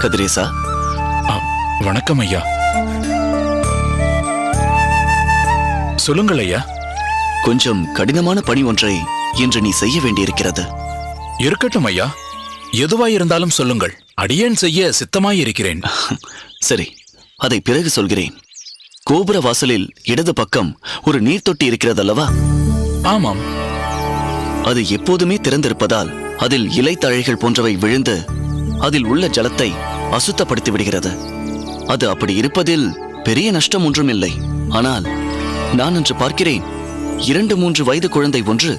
கதிரேசா. வணக்கம் ஐயா. சொல்லுங்கள் ஐயா. கொஞ்சம் கடினமான பணி ஒன்றை இன்று நீ செய்ய வேண்டியிருக்கிறது. இருக்கட்டும் ஐயா, எதுவாயிருந்தாலும் சொல்லுங்கள். அடியேன் செய்ய சித்தமாயிருக்கிறேன். சரி, அதை பிறகு சொல்கிறேன். கோபுர வாசலில் இடது பக்கம் ஒரு நீர் தொட்டி இருக்கிறதல்லவா? ஆமாம். அது எப்போதுமே திறந்திருப்பதால் அதில் இலை தழைகள் போன்றவை விழுந்து அதில் உள்ள ஜலத்தை அசுத்தப்படுத்தி விடுகிறது. அது அப்படி இருப்பதில் பெரிய நஷ்டம் ஒன்றும் இல்லை. ஆனால் நான் அன்று பார்க்கிறேன், 2-3 வயது குழந்தை ஒன்று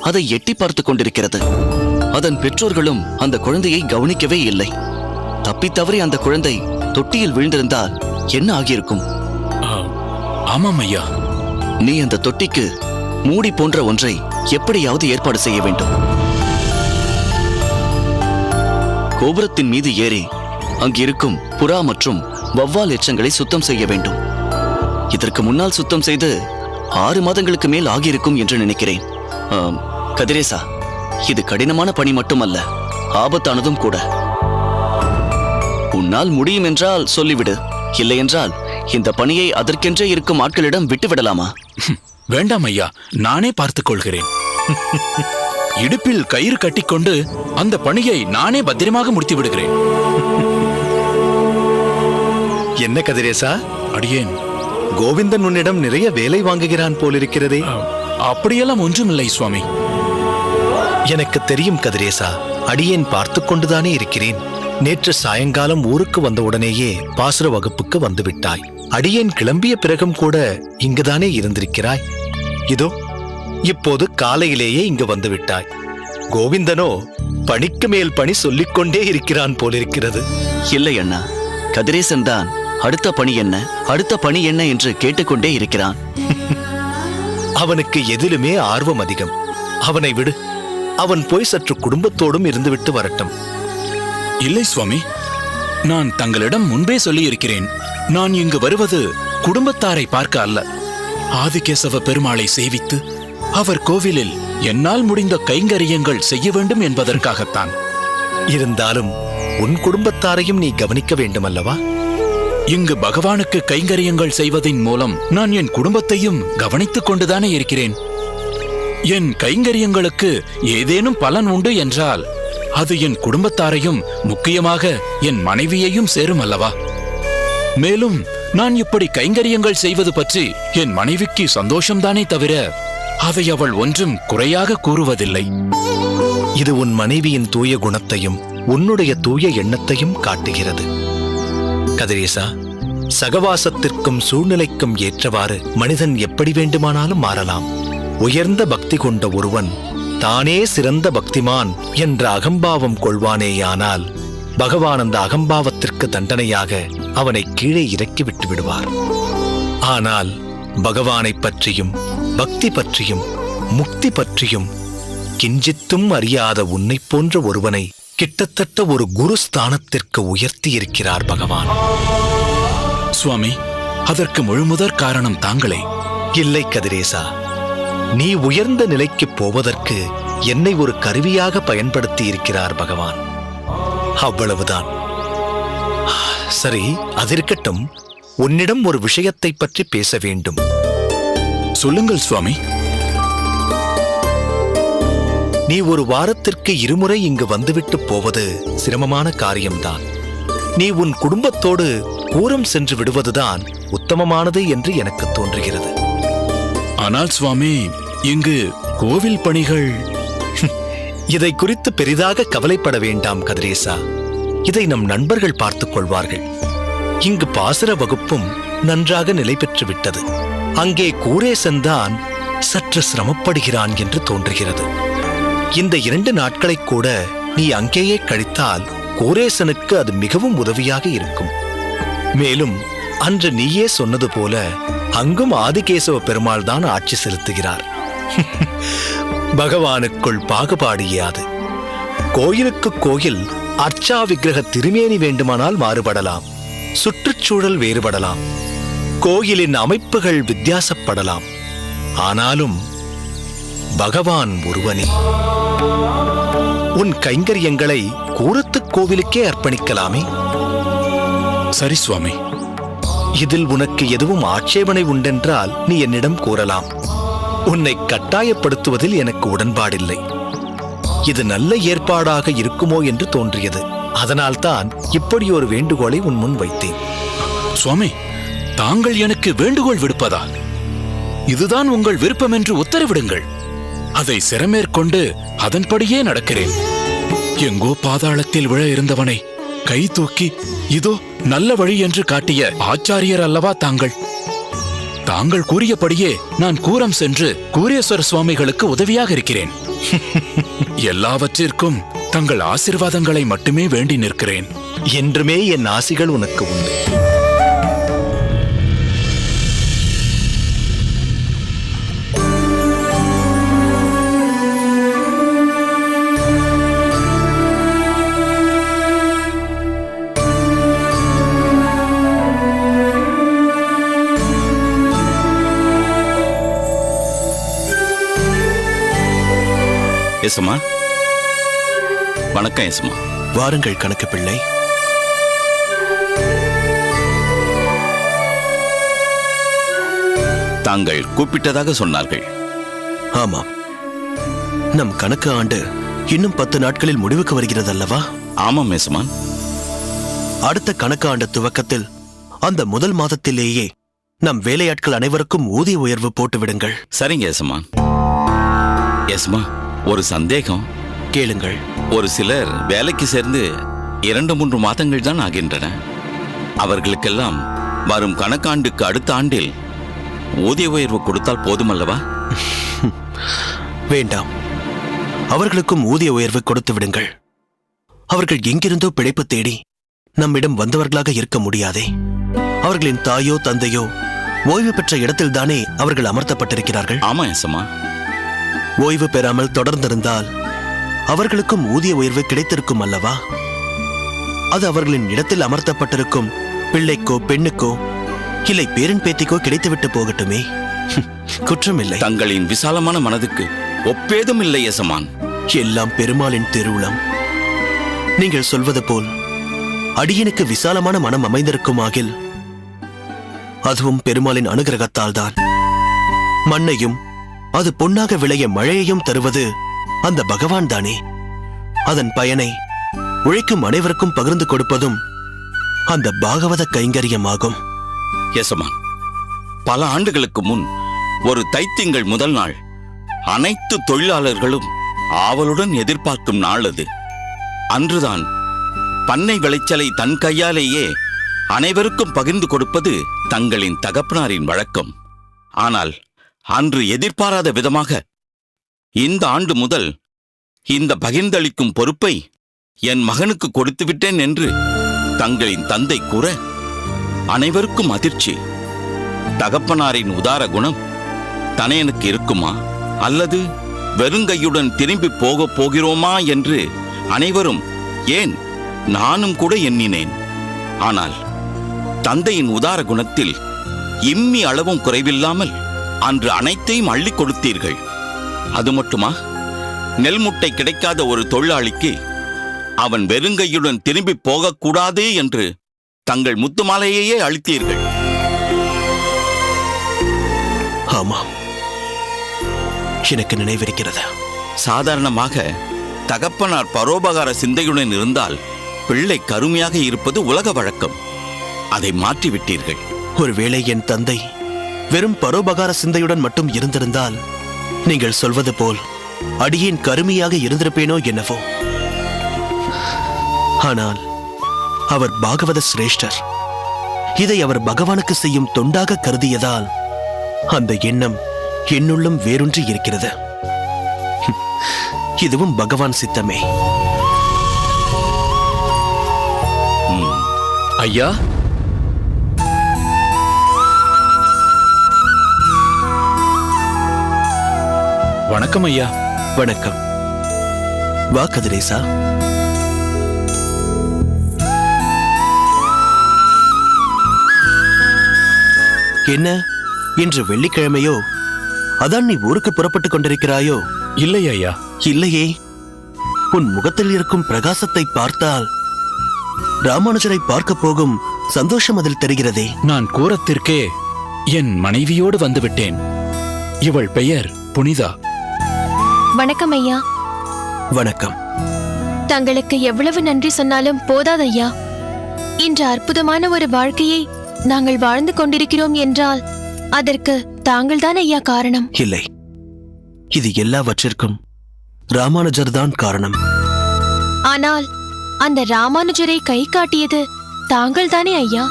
அதை எட்டி பார்த்து கொண்டிருக்கிறது. அதன் பெற்றோர்களும் அந்த குழந்தையை கவனிக்கவே இல்லை. தப்பித்தவறி அந்த குழந்தை தொட்டியில் விழுந்திருந்தால் என்ன ஆகியிருக்கும்? ஆமாம் ஐயா. நீ அந்த தொட்டிக்கு மூடி போன்ற ஒன்றை எப்படியாவது ஏற்பாடு செய்ய வேண்டும். கோபுரத்தின் மீது ஏறி அங்கிருக்கும் புறா மற்றும் வௌவால் எச்சங்களை சுத்தம் செய்ய வேண்டும். இதற்கு முன்னால் சுத்தம் செய்து 6 மாதங்களுக்கு மேல் ஆகியிருக்கும் என்று நினைக்கிறேன். கதிரேசா, இது கடினமான பணி மட்டுமல்ல, ஆபத்தானதும் கூட. உன்னால் முடியும் என்றால் சொல்லிவிடு. இல்லை என்றால் இந்த பணியை அதற்கென்றே இருக்கும் ஆட்களிடம் விட்டு விடலாமா? வேண்டாம் ஐயா, நானே பார்த்துக் கொள்கிறேன். இடுப்பில் கயிறு கட்டிக்கொண்டு அந்த பணியை நானே பத்திரமாக முடித்து விடுகிறேன். என்ன கதிரேசா, அடியேன் கோவிந்தன் உன்னிடம் நிறைய வேலை வாங்குகிறான் போலிருக்கிறதே. அப்படியெல்லாம் ஒன்றுமில்லை சுவாமி. எனக்கு தெரியும் கதிரேசா, அடியேன் பார்த்து கொண்டுதானே இருக்கிறேன். நேற்று சாயங்காலம் ஊருக்கு வந்தவுடனேயே பாசுர வகுப்புக்கு வந்துவிட்டாய். அடியேன் கிளம்பிய பிறகும் கூட இங்குதானே இருந்திருக்கிறாய். இதோ இப்போது காலையிலேயே இங்கு வந்துவிட்டாய். கோவிந்தனோ பணிக்கு மேல் பணி சொல்லிக்கொண்டே இருக்கிறான் போலிருக்கிறது. இல்லை அண்ணா, கதிரேசன் தான் அடுத்த பணி என்ன, அடுத்த பணி என்ன என்று கேட்டுக்கொண்டே இருக்கிறான். அவனுக்கு எதிலுமே ஆர்வம் அதிகம். அவனை விடு, அவன் போய் சற்று குடும்பத்தோடும் இருந்துவிட்டு வரட்டும். இல்லை சுவாமி, நான் தங்களிடம் முன்பே சொல்லியிருக்கிறேன். நான் இங்கு வருவது குடும்பத்தாரை பார்க்க அல்ல, ஆதிகேசவ பெருமாளை சேவித்து அவர் கோவிலில் என்னால் முடிந்த கைங்கரியங்கள் செய்ய வேண்டும் என்பதற்காகத்தான். இருந்தாலும் உன் குடும்பத்தாரையும் நீ கவனிக்க வேண்டும் அல்லவா? இங்கு பகவானுக்கு கைங்கரியங்கள் செய்வதின் மூலம் நான் என் குடும்பத்தையும் கவனித்துக் கொண்டுதானே இருக்கிறேன். என் கைங்கரியங்களுக்கு ஏதேனும் பலன் உண்டு என்றால் அது என் குடும்பத்தாரையும் முக்கியமாக என் மனைவியையும் சேரும் அல்லவா? மேலும் நான் இப்படி கைங்கரியங்கள் செய்வது பற்றி என் மனைவிக்கு சந்தோஷம்தானே தவிர அதை அவள் ஒன்றும் குறையாக கூறுவதில்லை. இது உன் மனைவியின் தூய குணத்தையும் உன்னுடைய தூய எண்ணத்தையும் காட்டுகிறது. கதிரேசா, சகவாசத்திற்கும் சூழ்நிலைக்கும் ஏற்றவாறு மனிதன் எப்படி வேண்டுமானாலும் மாறலாம். உயர்ந்த பக்தி கொண்ட ஒருவன் தானே சிறந்த பக்திமான் என்ற அகம்பாவம் கொள்வானேயானால் பகவான் அந்த அகம்பாவத்திற்கு தண்டனையாக அவனை கீழே இறக்கி விட்டு விடுவார். ஆனால் பகவானை பற்றியும் பக்தி பற்றியும் முக்தி பற்றியும் கிஞ்சித்தும் அறியாத உன்னை போன்ற ஒருவனை கிட்டத்தட்ட ஒரு குரு ஸ்தானத்திற்கு உயர்த்தி இருக்கிறார் பகவான். சுவாமி, அதற்கு முழுமுதற் காரணம் தாங்களே. இல்லை கதிரேசா, நீ உயர்ந்த நிலைக்கு போவதற்கு என்னை ஒரு கருவியாக பயன்படுத்தி இருக்கிறார் பகவான். அவ்வளவுதான். சரி, அதிருக்கட்டும். உன்னிடம் ஒரு விஷயத்தை பற்றி பேச வேண்டும். சொல்லுங்கள் சுவாமி. நீ ஒரு வாரத்திற்கு 2 முறை இங்கு வந்துவிட்டு போவது சிரமமான காரியம்தான். நீ உன் குடும்பத்தோடு பூரம் சென்று விடுவதுதான் உத்தமமானது என்று எனக்கு தோன்றுகிறது. ஆனால் சுவாமி, இங்கு கோவில் பணிகள்... இதை குறித்து பெரிதாக கவலைப்பட வேண்டாம் கதிரேசா. இதை நம் நண்பர்கள் பார்த்துக் கொள்வார்கள். இங்கு பாசுர வகுப்பும் நன்றாக நிலை பெற்று விட்டது. அங்கே கூரேசன் தான் சற்று சிரமப்படுகிறான் என்று தோன்றுகிறது. இந்த 2 நாட்களை கூட நீ அங்கேயே கழித்தால் கூரேசனுக்கு அது மிகவும் உதவியாக இருக்கும். மேலும் அன்று நீயே சொன்னது போல அங்கும் ஆதிகேசவ பெருமாள் தான் ஆட்சி செலுத்துகிறார். பகவானுக்குள் பாகுபாடு யாது. கோயிலுக்கு கோயில் அர்ச்சா விக்கிரக திருமேனி வேண்டுமானால் மாறுபடலாம், சுற்றுச்சூழல் வேறுபடலாம், கோயிலின் அமைப்புகள் வித்தியாசப்படலாம். ஆனாலும் பகவான் ஒருவனே. உன் கைங்கரியங்களை கூரத்துக் கோவிலுக்கே அர்ப்பணிக்கலாமே. சரி சுவாமி. இதில் உனக்கு எதுவும் ஆட்சேபனை உண்டென்றால் நீ என்னிடம் கூறலாம். உன்னை கட்டாயப்படுத்துவதில் எனக்கு உடன்பாடில்லை. இது நல்ல ஏற்பாடாக இருக்குமோ என்று தோன்றியது. அதனால்தான் இப்படி ஒரு வேண்டுகோளை உன் முன் வைத்தேன். சுவாமி, தாங்கள் எனக்கு வேண்டுகோள் விடுப்பதா? இதுதான் உங்கள் விருப்பம் என்று உத்தரவிடுங்கள். அதை சிரமேற்கொண்டு அதன்படியே நடக்கிறேன். எங்கோ பாதாளத்தில் விழ இருந்தவனை கை தூக்கி இதோ நல்ல வழி என்று காட்டிய ஆச்சாரியர் அல்லவா தாங்கள்? தாங்கள் கூறியபடியே நான் கூரம் சென்று கூரியேஸ்வர சுவாமிகளுக்கு உதவியாக இருக்கிறேன். எல்லாவற்றிற்கும் தங்கள் ஆசீர்வாதங்களை மட்டுமே வேண்டி நிற்கிறேன். என்றுமே என் ஆசிகள் உனக்கு உண்டு. எசமா, வணக்கம் எசமா. வாருங்கள் கணக்கு பிள்ளை. தாங்கள் கூப்பிட்டதாக சொன்னார்கள். ஆமாம், நம் கணக்கு ஆண்டு இன்னும் 10 நாட்களில் முடிவுக்கு வருகிறது அல்லவா? ஆமாம் எசமான். அடுத்த கணக்கு ஆண்டு துவக்கத்தில் அந்த முதல் மாதத்திலேயே நம் வேலையாட்கள் அனைவருக்கும் ஊதிய உயர்வு போட்டு விடுங்கள். சரிங்க எசமான். எசமா, ஒரு சந்தேகம். கேளுங்கள். ஒரு சிலர் வேலைக்கு சேர்ந்து 2-3 மாதங்கள் தான் ஆகின்றன. அவர்களுக்கெல்லாம் வரும் கணக்காண்டுக்கு அடுத்த ஆண்டில் ஊதிய உயர்வு கொடுத்தால் போதுமல்லவா? வேண்டாம், அவர்களுக்கும் ஊதிய உயர்வு கொடுத்து விடுங்கள். அவர்கள் எங்கிருந்தோ பிழைப்பு தேடி நம்மிடம் வந்தவர்களாக இருக்க முடியாதே. அவர்களின் தாயோ தந்தையோ ஓய்வு பெற்ற இடத்தில்தானே அவர்கள் அமர்த்தப்பட்டிருக்கிறார்கள். ஆமா எசமா. ஓய்வு பெறாமல் தொடர்ந்திருந்தால் அவர்களுக்கும் ஊதிய உயர்வு கிடைத்திருக்கும் அல்லவா? அது அவர்களின் இடத்தில் அமர்த்தப்பட்டிருக்கும் பிள்ளைக்கோ பெண்ணுக்கோ இல்லை பேரன் பேத்திக்கோ கிடைத்துவிட்டு போகட்டுமே. குற்றமில்லை. தங்களின் விசாலமான மனதுக்கு ஒப்பேதும் இல்லை எசமான். எல்லாம் பெருமாளின் திருவுளம். நீங்கள் சொல்வது போல் அடியனுக்கு விசாலமான மனம் அமைந்திருக்குமாகில் அதுவும் பெருமாளின் அனுகிரகத்தால் தான். மண்ணையும் அது பொன்னாக விளைய மழையையும் தருவது அந்த பகவான் தானே. அதன் பயனை உழைக்கும் அனைவருக்கும் பகிர்ந்து கொடுப்பதும் அந்த பாகவத கைங்கரியமாகும். எசமான், பல ஆண்டுகளுக்கு முன் ஒரு தைத்திங்கள் முதல் நாள் அனைத்து தொழிலாளர்களும் ஆவலுடன் எதிர்பார்க்கும் நாள் அது. அன்றுதான் பண்ணை விளைச்சலை தன் கையாலேயே அனைவருக்கும் பகிர்ந்து கொடுப்பது தங்களின் தகப்பனாரின் வழக்கம். ஆனால் அன்று எதிர்பாராத விதமாக இந்த ஆண்டு முதல் இந்த பகிர்ந்தளிக்கும் பொறுப்பை என் மகனுக்கு கொடுத்து விட்டேன் என்று தங்களின் தந்தை கூற அனைவருக்கும் அதிர்ச்சி. தகப்பனாரின் உதார குணம் தனையனுக்கு இருக்குமா அல்லது வெறுங்கையுடன் திரும்பி போகப் போகிறோமா என்று அனைவரும், ஏன் நானும் கூட எண்ணினேன். ஆனால் தந்தையின் உதார குணத்தில் இம்மி அளவும் குறைவில்லாமல் அன்று அனைத்தையும் அள்ளி கொடுத்தீர்கள். அது மட்டுமா, நெல் முட்டை கிடைக்காத ஒரு தொழிலாளிக்கு அவன் வெறுங்கையுடன் திரும்பி போகக்கூடாது என்று தங்கள் முத்துமாலையையே அளித்தீர்கள். ஆமாம், எனக்கு நினைவிருக்கிறது. சாதாரணமாக தகப்பனார் பரோபகார சிந்தையுடன் இருந்தால் பிள்ளை கருமையாக இருப்பது உலக வழக்கம். அதை மாற்றிவிட்டீர்கள். ஒருவேளை என் தந்தை வெறும் பரோபகார சிந்தையுடன் மட்டும் இருந்திருந்தால் நீங்கள் சொல்வது போல் அடியேன் கருமையாக இருந்திருப்பேனோ என்னவோ. ஆனால் அவர் பாகவத சிரேஷ்டர். இதை அவர் பகவானுக்கு செய்யும் தொண்டாக கருதியதால் அந்த எண்ணம் என்னுள்ளும் வேரூன்றி இருக்கிறது. இதுவும் பகவான் சித்தமே. ஐயா, வணக்கம் ஐயா. வணக்கம். வா கதிரேசா. என்ன, இன்று வெள்ளிக்கிழமையோ? அதான் நீ ஊருக்கு புறப்பட்டுக் கொண்டிருக்கிறாயோ? இல்லை ஐயா. இல்லையே, உன் முகத்தில் இருக்கும் பிரகாசத்தை பார்த்தால் ராமானுஜரை பார்க்க போகும் சந்தோஷம் அதில் தெரிகிறதே. நான் கூரத்திற்கே என் மனைவியோடு வந்துவிட்டேன். இவள் பெயர் புனிதா. வணக்கம் ஐயா. வணக்கம். தங்களுக்கு எவ்வளவு நன்றி சொன்னாலும் போதாதையா. இன்று அற்புதமான ஒரு வாழ்க்கையை நாங்கள் வாழ்ந்து கொண்டிருக்கிறோம் என்றால் அதற்கு தாங்கள்தான் ஐயா காரணம். இல்லை, இது எல்லாவற்றிற்கும் ராமானுஜர் தான் காரணம். ஆனால் அந்த ராமானுஜரை கை காட்டியது தாங்கள்தானே ஐயா.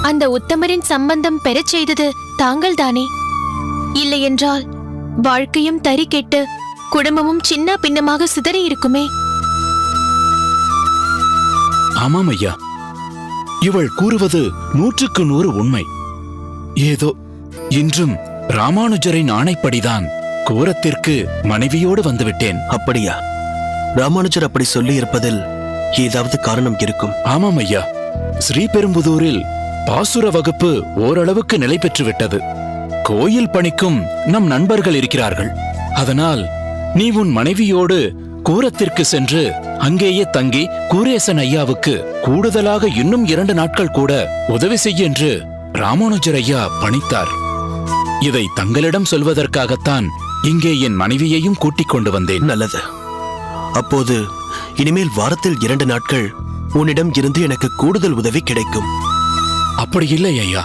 அந்த உத்தமரின் சம்பந்தம் பெறச் செய்தது தாங்கள்தானே. இல்லையென்றால் வாழ்க்கையும் தறி கெட்டு குடும்பமும் சின்ன பின்னமாக சிதறி இருக்குமே. ஆமாம் ஐயா, இவள் கூறுவது 100க்கு 100 உண்மை. ஏதோ இன்றும் ராமானுஜரின் ஆணைப்படிதான் கூரத்திற்கு மனைவியோடு வந்துவிட்டேன். அப்படியா? ராமானுஜர் அப்படி சொல்லி இருப்பதில் ஏதாவது காரணம் இருக்கும். ஆமாம் ஐயா, ஸ்ரீபெரும்புதூரில் பாசுர வகுப்பு ஓரளவுக்கு நிலை பெற்றுவிட்டது. கோயில் பணிக்கும் நம் நண்பர்கள் இருக்கிறார்கள். அதனால் நீ உன் மனைவியோடு கூரத்திற்கு சென்று அங்கேயே தங்கி கூரேசன் ஐயாவுக்கு கூடுதலாக இன்னும் 2 நாட்கள் கூட உதவி செய்ய என்று ராமானுஜர் ஐயா பணித்தார். இதை தங்களிடம் சொல்வதற்காகத்தான் இங்கே என் மனைவியையும் கூட்டிக் கொண்டு வந்தேன். நல்லது. அப்போது இனிமேல் வாரத்தில் 2 நாட்கள் உன்னிடம் இருந்து எனக்கு கூடுதல் உதவி கிடைக்கும். அப்படி இல்லை ஐயா,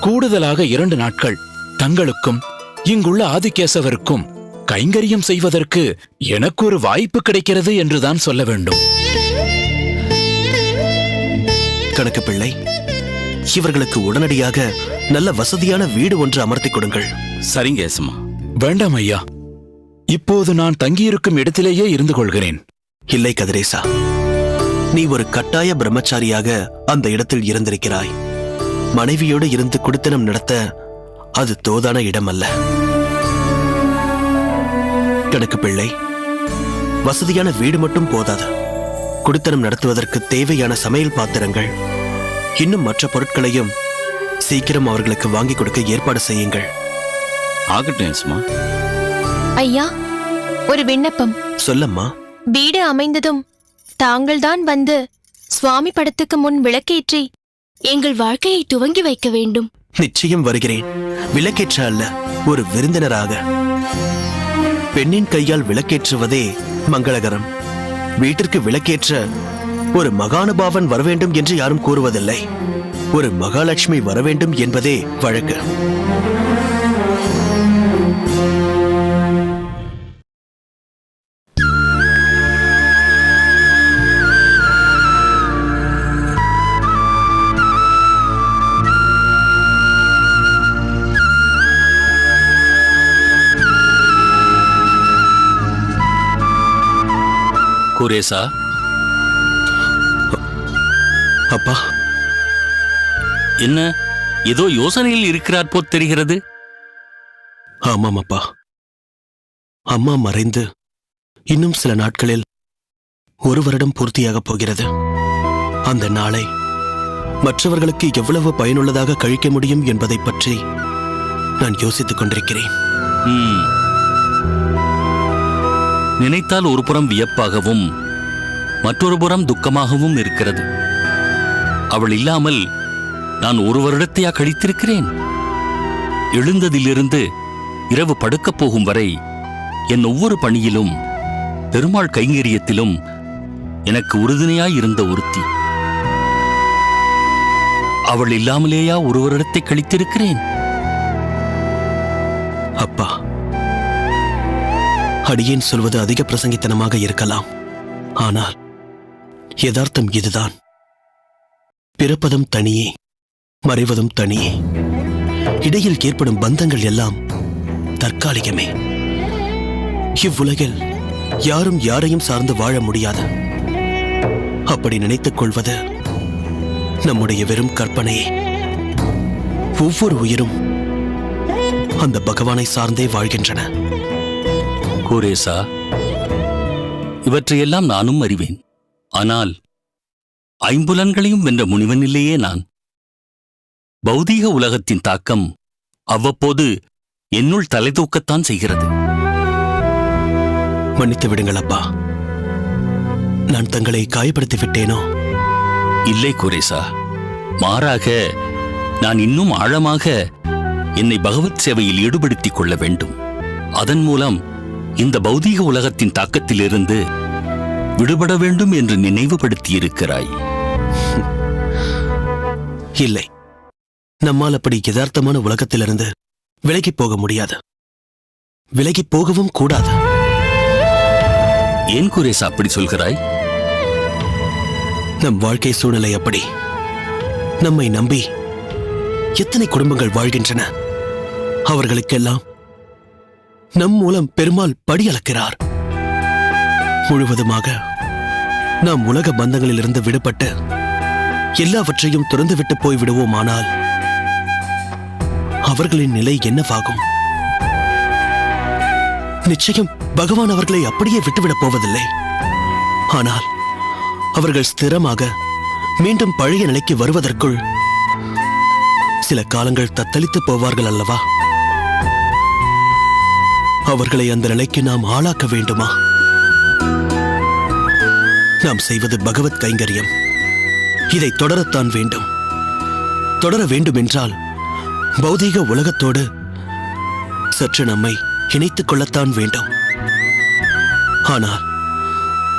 கூடுதலாக 2 நாட்கள் தங்களுக்கும் இங்குள்ள ஆதிகேசவருக்கும் கைங்கரியம் செய்வதற்கு எனக்கு ஒரு வாய்ப்பு கிடைக்கிறது என்றுதான் சொல்ல வேண்டும். கணக்கு பிள்ளை, இவர்களுக்கு உடனடியாக நல்ல வசதியான வீடு ஒன்று அமர்த்தி கொடுங்கள். சரிங்க ஏசமா. வேண்டாம் ஐயா, இப்போது நான் தங்கியிருக்கும் இடத்திலேயே இருந்து கொள்கிறேன். இல்லை கதிரேசா, நீ ஒரு கட்டாய பிரம்மச்சாரியாக அந்த இடத்தில் இருந்திருக்கிறாய். மனைவியோடு இருந்து குடித்தனம் நடத்த அது தோதான இடம் அல்ல. கணக்கு பிள்ளை, வசதியான வீடு மட்டும் போதாது. குடித்தனம் நடத்துவதற்கு தேவையான சமையல் பாத்திரங்கள் இன்னும் மற்ற பொருட்களையும் சீக்கிரம் அவர்களுக்கு வாங்கி கொடுக்க ஏற்பாடு செய்யுங்கள். ஆகட்டும் ஏசமா. ஐயா, ஒரு விண்ணப்பம். சொல்லம்மா. வீடு அமைந்ததும் தாங்கள்தான் வந்து சுவாமி படத்துக்கு முன் விளக்கேற்றி எங்கள் வாழ்க்கையை துவங்கி வைக்க வேண்டும். நிச்சயம் வருகிறேன். விளக்கேற்ற அல்ல, ஒரு விருந்தினராக. பெண்ணின் கையால் விளக்கேற்றுவதே மங்களகரம். வீட்டிற்கு விளக்கேற்ற ஒரு மகானுபாவன் வரவேண்டும் என்று யாரும் கூறுவதில்லை. ஒரு மகாலட்சுமி வரவேண்டும் என்பதே வழக்கு. கூரேசா, அப்பா, என்ன ஏதோ யோசனையில் இருக்கிறார் போல் தெரிகிறது. ஆமாம் அப்பா. அம்மா மறைந்து இன்னும் சில நாட்களில் 1 வருடம் பூர்த்தியாக போகிறது. அந்த நாளை மற்றவர்களுக்கு எவ்வளவு பயனுள்ளதாக கழிக்க முடியும் என்பதை பற்றி நான் யோசித்துக் கொண்டிருக்கிறேன். நினைத்தால் ஒரு புறம் வியப்பாகவும் மற்றொரு புறம் துக்கமாகவும் இருக்கிறது. அவள் இல்லாமல் நான் 1 வருடத்தையா கழித்திருக்கிறேன்? எழுந்ததிலிருந்து இரவு படுக்கப் போகும் வரை என் ஒவ்வொரு பணியிலும் பெருமாள் கைங்கரியத்திலும் எனக்கு உறுதுணையாயிருந்த ஒருத்தி. அவள் இல்லாமலேயா 1 வருடத்தை கழித்திருக்கிறேன்? அப்பா, அடியேன் சொல்வது அதிக பிரசங்கித்தனமாக இருக்கலாம். ஆனால் யதார்த்தம் இதுதான். பிறப்பதும் தனியே, மறைவதும் தனியே. இடையில் ஏற்படும் பந்தங்கள் எல்லாம் தற்காலிகமே. இவ்வுலகில் யாரும் யாரையும் சார்ந்து வாழ முடியாது. அப்படி நினைத்துக் கொள்வது நம்முடைய வெறும் கற்பனையே. ஒவ்வொரு உயிரும் அந்த பகவானை சார்ந்தே வாழ்கின்றன. கூரேசா, இவற்றையெல்லாம் நானும் அறிவேன். ஆனால் 5 புலன்களையும் வென்ற முனிவன் இல்லையே நான். பௌதீக உலகத்தின் தாக்கம் அவ்வப்போது என்னுள் தலை தூக்கத்தான் செய்கிறது. மன்னித்து விடுங்கள் அப்பா. நான் தங்களை காயப்படுத்தி விட்டேனோ? இல்லை குரேசா, மாறாக நான் இன்னும் ஆழமாக என்னை பகவத் சேவையில் ஈடுபடுத்திக் கொள்ள வேண்டும். அதன் மூலம் இந்த பௌதீக உலகத்தின் தாக்கத்திலிருந்து விடுபட வேண்டும் என்று நினைவுபடுத்தியிருக்கிறாய். இல்லை, நம்மால் அப்படி யதார்த்தமான உலகத்திலிருந்து விலகி போக முடியாது. விலகி போகவும் கூடாது. ஏன் குரேசா அப்படி சொல்கிறாய்? நம் வாழ்க்கை சூழ்நிலை அப்படி. நம்மை நம்பி எத்தனை குடும்பங்கள் வாழ்கின்றன. அவர்களுக்கெல்லாம் நம் மூலம் பெருமாள் படியளக்கிறார். முழுவதுமாக நாம் உலக பந்தங்களிலிருந்து விடுபட்டு எல்லாவற்றையும் துறந்துவிட்டு போய்விடுவோமானால் அவர்களின் நிலை என்னவாகும்? நிச்சயம் பகவான் அவர்களை அப்படியே விட்டுவிடப் போவதில்லை. ஆனால் அவர்கள் ஸ்திரமாக மீண்டும் பழைய நிலைக்கு வருவதற்குள் சில காலங்கள் தத்தளித்து போவார்கள் அல்லவா? அவர்களை அந்த நிலைக்கு நாம் ஆளாக்க வேண்டுமா? நாம் செய்வது பகவத் கைங்கரியம். இதை தொடரத்தான் வேண்டும். தொடர வேண்டும் என்றால் பௌதீக உலகத்தோடு சற்று நம்மை இணைத்துக் கொள்ளத்தான் வேண்டும். ஆனால்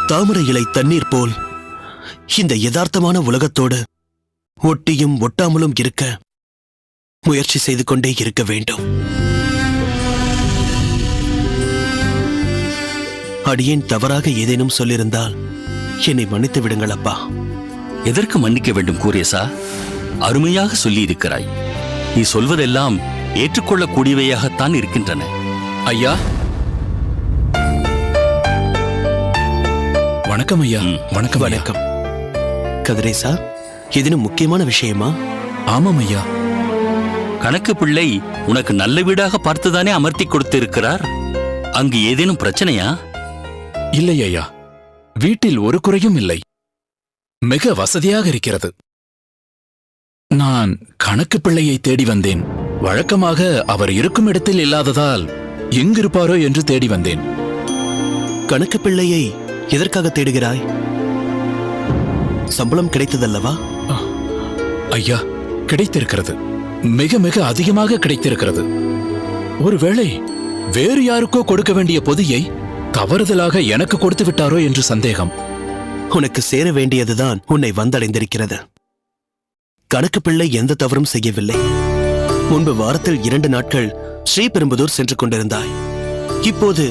தாமரை இலை தண்ணீர் போல் இந்த யதார்த்தமான உலகத்தோடு ஒட்டியும் ஒட்டாமலும் இருக்க முயற்சி செய்து கொண்டே இருக்க வேண்டும். அடியேன் தவறாக ஏதேனும் சொல்லியிருந்தால் என்னை மன்னித்து விடுங்கள் அப்பா. எதற்கு மன்னிக்க வேண்டும் குரேசா? அருமையாக சொல்லியிருக்கிறாய். நீ சொல்வதெல்லாம் ஏற்றுக்கொள்ளக்கூடியவையாகத்தான் இருக்கின்றன. ஐயா, வணக்கம் ஐயா. வணக்கம் ஐயா. வணக்கம் கதிரேசா. ஏதேனும் முக்கியமான விஷயமா? ஆமாம் ஐயா. கணக்கு பிள்ளை உனக்கு நல்ல வீடாக பார்த்துதானே அமர்த்தி கொடுத்திருக்கிறார். அங்கு ஏதேனும் பிரச்சனையா? இல்லை ஐயா, வீட்டில் ஒரு குறையும் இல்லை. மிக வசதியாக இருக்கிறது. நான் கணக்கு பிள்ளையை தேடி வந்தேன். வழக்கமாக அவர் இருக்கும் இடத்தில் இல்லாததால் எங்கிருப்பாரோ என்று தேடி வந்தேன். கணக்கு பிள்ளையை எதற்காக தேடுகிறாய்? சம்பளம் கிடைத்ததல்லவா? ஐயா, கிடைத்திருக்கிறது. மிக மிக அதிகமாக கிடைத்திருக்கிறது. ஒருவேளை வேறு யாருக்கோ கொடுக்க வேண்டிய பொதியை தவறுதலாக எனக்கு கொடுத்து விட்டாரோ என்று சந்தேகம். உனக்கு சேர வேண்டியதுதான் உன்னை வந்தடைந்திருக்கிறது. கணக்கு பிள்ளை எந்த தவறும் செய்யவில்லை. முன்பு வாரத்தில் 2 நாட்கள் ஸ்ரீபெரும்புதூர் சென்று கொண்டிருந்தாய். இப்போது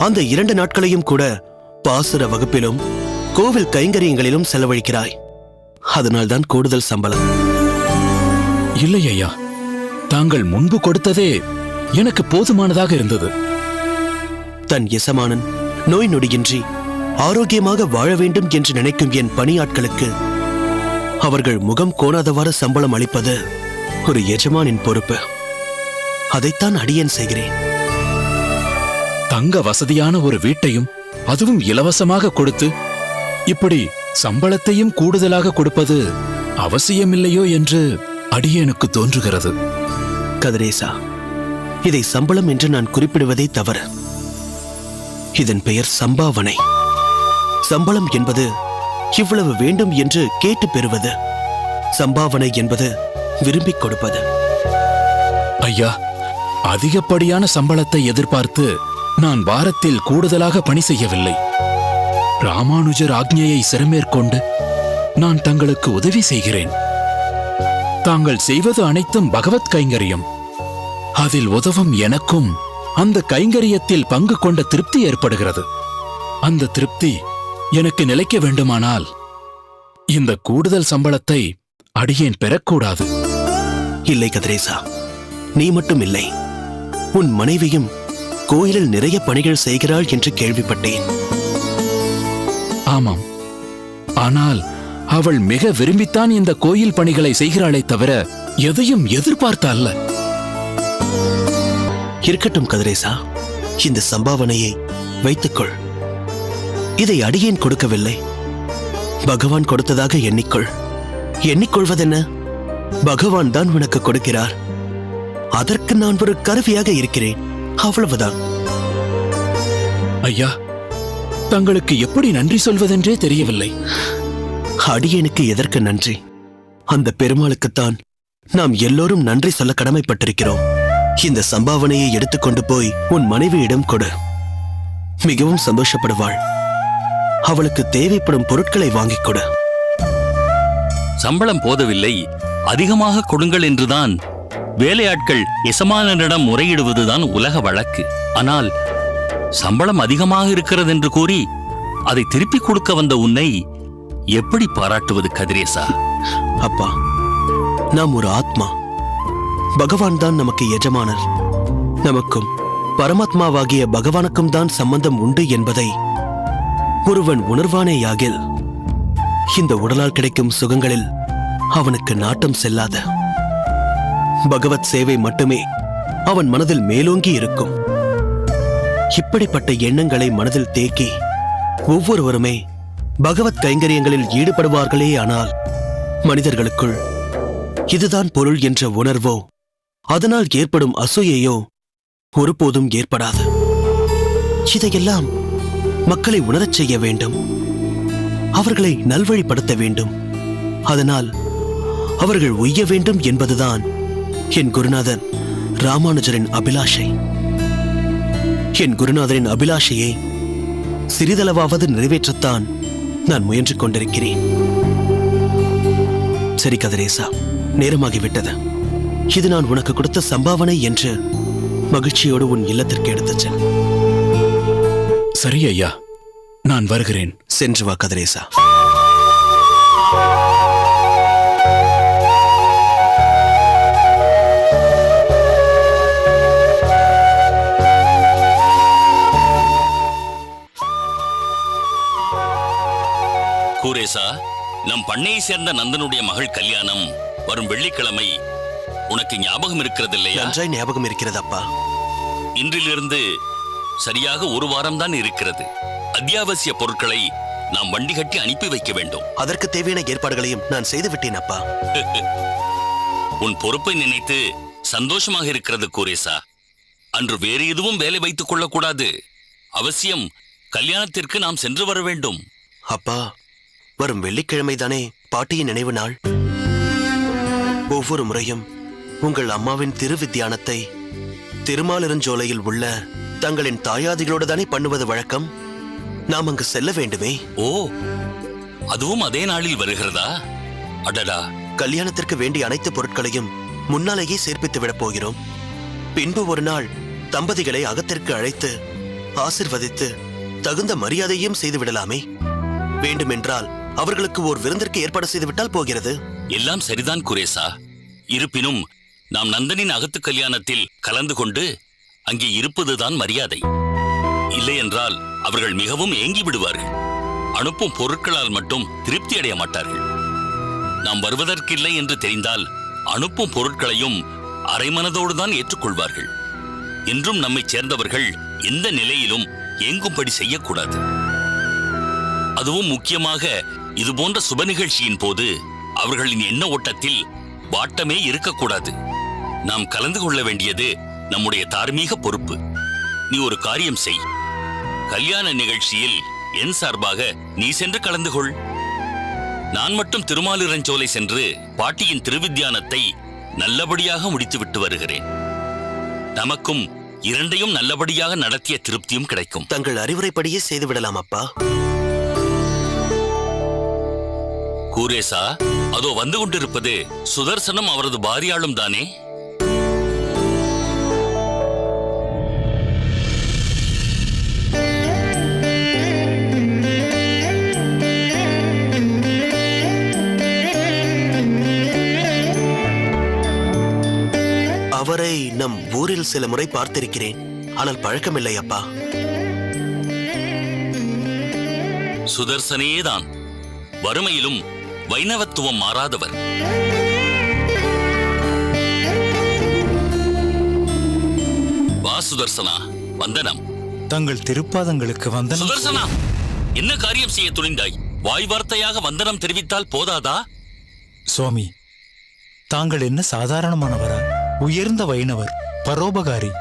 அந்த 2 நாட்களையும் கூட பாசுர வகுப்பிலும் கோவில் கைங்கரியங்களிலும் செலவழிக்கிறாய். அதனால்தான் கூடுதல் சம்பளம். இல்லை ஐயா, தாங்கள் முன்பு கொடுத்ததே எனக்கு போதுமானதாக இருந்தது. தன் எசமானன் நோய் நொடியின்றி ஆரோக்கியமாக வாழ வேண்டும் என்று நினைக்கும் என் பணியாட்களுக்கு அவர்கள் முகம் கோணாதவாறு சம்பளம் அளிப்பது ஒரு எஜமானின் பொறுப்பு. அதைத்தான் அடியேன் செய்கிறேன். தங்க வசதியான ஒரு வீட்டையும் அதுவும் இலவசமாக கொடுத்து இப்படி சம்பளத்தையும் கூடுதலாக கொடுப்பது அவசியமில்லையோ என்று அடியேனுக்கு தோன்றுகிறது. கதிரேசா, இதை சம்பளம் என்று நான் குறிப்பிடுவதே தவறு. இதன் பெயர் சம்பாவனை. சம்பளம் என்பது இவ்வளவு வேண்டும் என்று கேட்டு பெறுவது. சம்பாவனை என்பது விரும்பிக் கொடுப்பது. ஐயா, அதிகப்படியான சம்பளத்தை எதிர்பார்த்து நான் வாரத்தில் கூடுதலாக பணி செய்யவில்லை. ராமானுஜர் ஆக்ஞையை சிறமேற்கொண்டு நான் தங்களுக்கு உதவி செய்கிறேன். தாங்கள் செய்வது அனைத்தும் பகவத் கைங்கரியம். அதில் உதவும் எனக்கும் அந்த கைங்கரியத்தில் பங்கு கொண்ட திருப்தி ஏற்படுகிறது. அந்த திருப்தி எனக்கு நிலைக்க வேண்டுமானால் இந்த கூடுதல் சம்பளத்தை அடியேன் பெறக்கூடாது. இல்லை கதிரேசா, நீ மட்டும் இல்லை, உன் மனைவியும் கோயிலில் நிறைய பணிகள் செய்கிறாள் என்று கேள்விப்பட்டேன். ஆமாம், ஆனால் அவள் மிக விரும்பித்தான் இந்த கோயில் பணிகளை செய்கிறாளே தவிர எதையும் எதிர்பார்த்த அல்ல. இருக்கட்டும் கதிரேசா, இந்த சம்பாவனையை வைத்துக்கொள். இதை அடியேன் கொடுக்கவில்லை, பகவான் கொடுத்ததாக எண்ணிக்கொள். எண்ணிக்கொள்வதென்ன? பகவான் தான் உனக்கு கொடுக்கிறார். அதற்கு நான் ஒரு கருவியாக இருக்கிறேன், அவ்வளவுதான். ஐயா, தங்களுக்கு எப்படி நன்றி சொல்வதென்றே தெரியவில்லை. அடியேனுக்கு எதற்கு நன்றி? அந்த பெருமாளுக்குத்தான் நாம் எல்லோரும் நன்றி சொல்ல கடமைப்பட்டிருக்கிறோம். இந்த சம்பாவனையை எடுத்துக்கொண்டு போய் உன் மனைவியிடம் கொடு. மிகவும் சந்தோஷப்படுவாள். அவளுக்கு தேவைப்படும் பொருட்களை வாங்கிக் கொடு. சம்பளம் போதவில்லை, அதிகமாக கொடுங்கள் என்றுதான் வேலையாட்கள் எசமானரிடம் முறையிடுவதுதான் உலக வழக்கு. ஆனால் சம்பளம் அதிகமாக இருக்கிறது என்று கூறி அதை திருப்பிக் கொடுக்க வந்த உன்னை எப்படி பாராட்டுவது கதிரேசா? அப்பா, நாம் ஒரு ஆத்மா. பகவான் தான் நமக்கு எஜமானர். நமக்கும் பரமாத்மாவாகிய பகவானுக்கும் தான் சம்பந்தம் உண்டு என்பதை ஒருவன் உணர்வானேயாகில் இந்த உடலால் கிடைக்கும் சுகங்களில் அவனுக்கு நாட்டம் செல்லாத. பகவத் சேவை மட்டுமே அவன் மனதில் மேலோங்கி இருக்கும். இப்படிப்பட்ட எண்ணங்களை மனதில் தேக்கி ஒவ்வொருவருமே பகவத் கைங்கரியங்களில் ஈடுபடுவார்களே. ஆனால் மனிதர்களுக்குள் இதுதான் பொருள் என்ற உணர்வோ அதனால் ஏற்படும் அசூயையோ ஒருபோதும் ஏற்படாது. இதையெல்லாம் மக்களை உணரச் செய்ய வேண்டும். அவர்களை நல்வழிப்படுத்த வேண்டும். அதனால் அவர்கள் உய்ய வேண்டும் என்பதுதான் என் குருநாதன் ராமானுஜரின் அபிலாஷை. என் குருநாதரின் அபிலாஷையை சிறிதளவாவது நிறைவேற்றத்தான் நான் முயன்று கொண்டிருக்கிறேன். சரி கதிரேசா, நேரமாகிவிட்டது. இது நான் உனக்கு கொடுத்த சம்பாவனை என்று மகிழ்ச்சியோடு உன் இல்லத்திற்கு எடுத்துச் செல். சரி ஐயா, நான் வருகிறேன். சென்று வா கதிரேசா. கூரேசா, நம் பண்ணையை சேர்ந்த நந்தனுடைய மகள் கல்யாணம் வரும் வெள்ளிக்கிழமை. உனக்கு ஞாபகம் இருக்கிறது இல்லையா? நன்றாய் ஞாபகம் இருக்கிறது அப்பா. இன்றிலிருந்து சரியாக ஒரு வாரம் தான் இருக்கிறது. அத்தியாவசிய பொருட்களை நாம் வண்டி கட்டி அனுப்பி வைக்க வேண்டும். அதற்கு தேவையான ஏற்பாடுகளையும் நான் செய்து விட்டேன் அப்பா. உன் பொறுப்பை நினைத்து சந்தோஷமாக இருக்கிறது கூரேசா. அன்று வேறு எதுவும் வேலை வைத்துக் கொள்ளக்கூடாது. அவசியம் கல்யாணத்திற்கு நாம் சென்று வர வேண்டும். அப்பா, வரும் வெள்ளிக்கிழமை தானே பாட்டியின் நினைவு நாள். ஒவ்வொரு முறையும் உங்கள் அம்மாவின் திருவித்தியானத்தை திருமாலிருஞ்சோலையில் உள்ள தங்களின் தாயாதிகளோடு தானே பண்ணுவது வழக்கம். நாம் அங்கு செல்ல வேண்டுமே. ஓ, அதுவும் அதே நாளில் வருகிறதா? அடடா! கல்யாணத்திற்கு வேண்டிய அனைத்து பொருட்களையும் முன்னாலேயே சேர்ப்பித்து விடப் போகிறோம். பின்பு ஒரு நாள் தம்பதிகளை அகத்திற்கு அழைத்து ஆசிர்வதித்து தகுந்த மரியாதையும் செய்து விடலாமே. வேண்டுமென்றால் அவர்களுக்கு ஓர் விருந்திற்கு ஏற்பாடு செய்துவிட்டால் போகிறது. எல்லாம் சரிதான் குரேசா. இருப்பினும் நாம் நந்தனின் அகத்து கல்யாணத்தில் கலந்து கொண்டு அங்கே இருப்பதுதான் மரியாதை. இல்லையென்றால் அவர்கள் மிகவும் ஏங்கி விடுவார்கள். அனுப்பும் பொருட்களால் மட்டும் திருப்தி அடைய மாட்டார்கள். நாம் வருவதற்கில்லை என்று தெரிந்தால் அனுப்பும் பொருட்களையும் அரைமனதோடு தான் ஏற்றுக்கொள்வார்கள். என்றும் நம்மை சேர்ந்தவர்கள் எந்த நிலையிலும் ஏங்கும்படி செய்யக்கூடாது. அதுவும் முக்கியமாக இதுபோன்ற சுப நிகழ்ச்சியின் போது அவர்களின் எண்ண ஓட்டத்தில் வாட்டமே இருக்கக்கூடாது. நாம் கலந்து கொள்ள வேண்டியது நம்முடைய தார்மீக பொறுப்பு. நீ ஒரு காரியம் செய். கல்யாண நிகழ்ச்சியில் என் சார்பாக நீ சென்று கலந்து கொள். நான் மட்டும் திருமாலிருஞ்சோலை சென்று பாட்டியின் திருவித்தியானத்தை நல்லபடியாக முடித்துவிட்டு வருகிறேன். நமக்கும் இரண்டையும் நல்லபடியாக நடத்திய திருப்தியும் கிடைக்கும். தங்கள் அறிவுரைப்படியே செய்து விடலாம் அப்பா. கூரேசா, அதோ வந்து கொண்டிருப்பது சுதர்சனம் அவரது பாரியாளும் தானே? அவரை நம் ஊரில் சில முறை பார்த்திருக்கிறேன். ஆனால் பழக்கமில்லை அப்பா. சுதர்சனேதான். வறுமையிலும் வைணவத்துவம் மாறாதவர். வா சுதர்சனா, வந்தனம். தங்கள் திருப்பாதங்களுக்கு வந்தனம். சுதர்சனா, என்ன காரியம் செய்ய துணிந்தாய்? வாய் வார்த்தையாக வந்தனம் தெரிவித்தால் போதாதா? சுவாமி, தாங்கள் என்ன சாதாரணமானவரா? உயர்ந்த வைணவர், பரோபகாரி.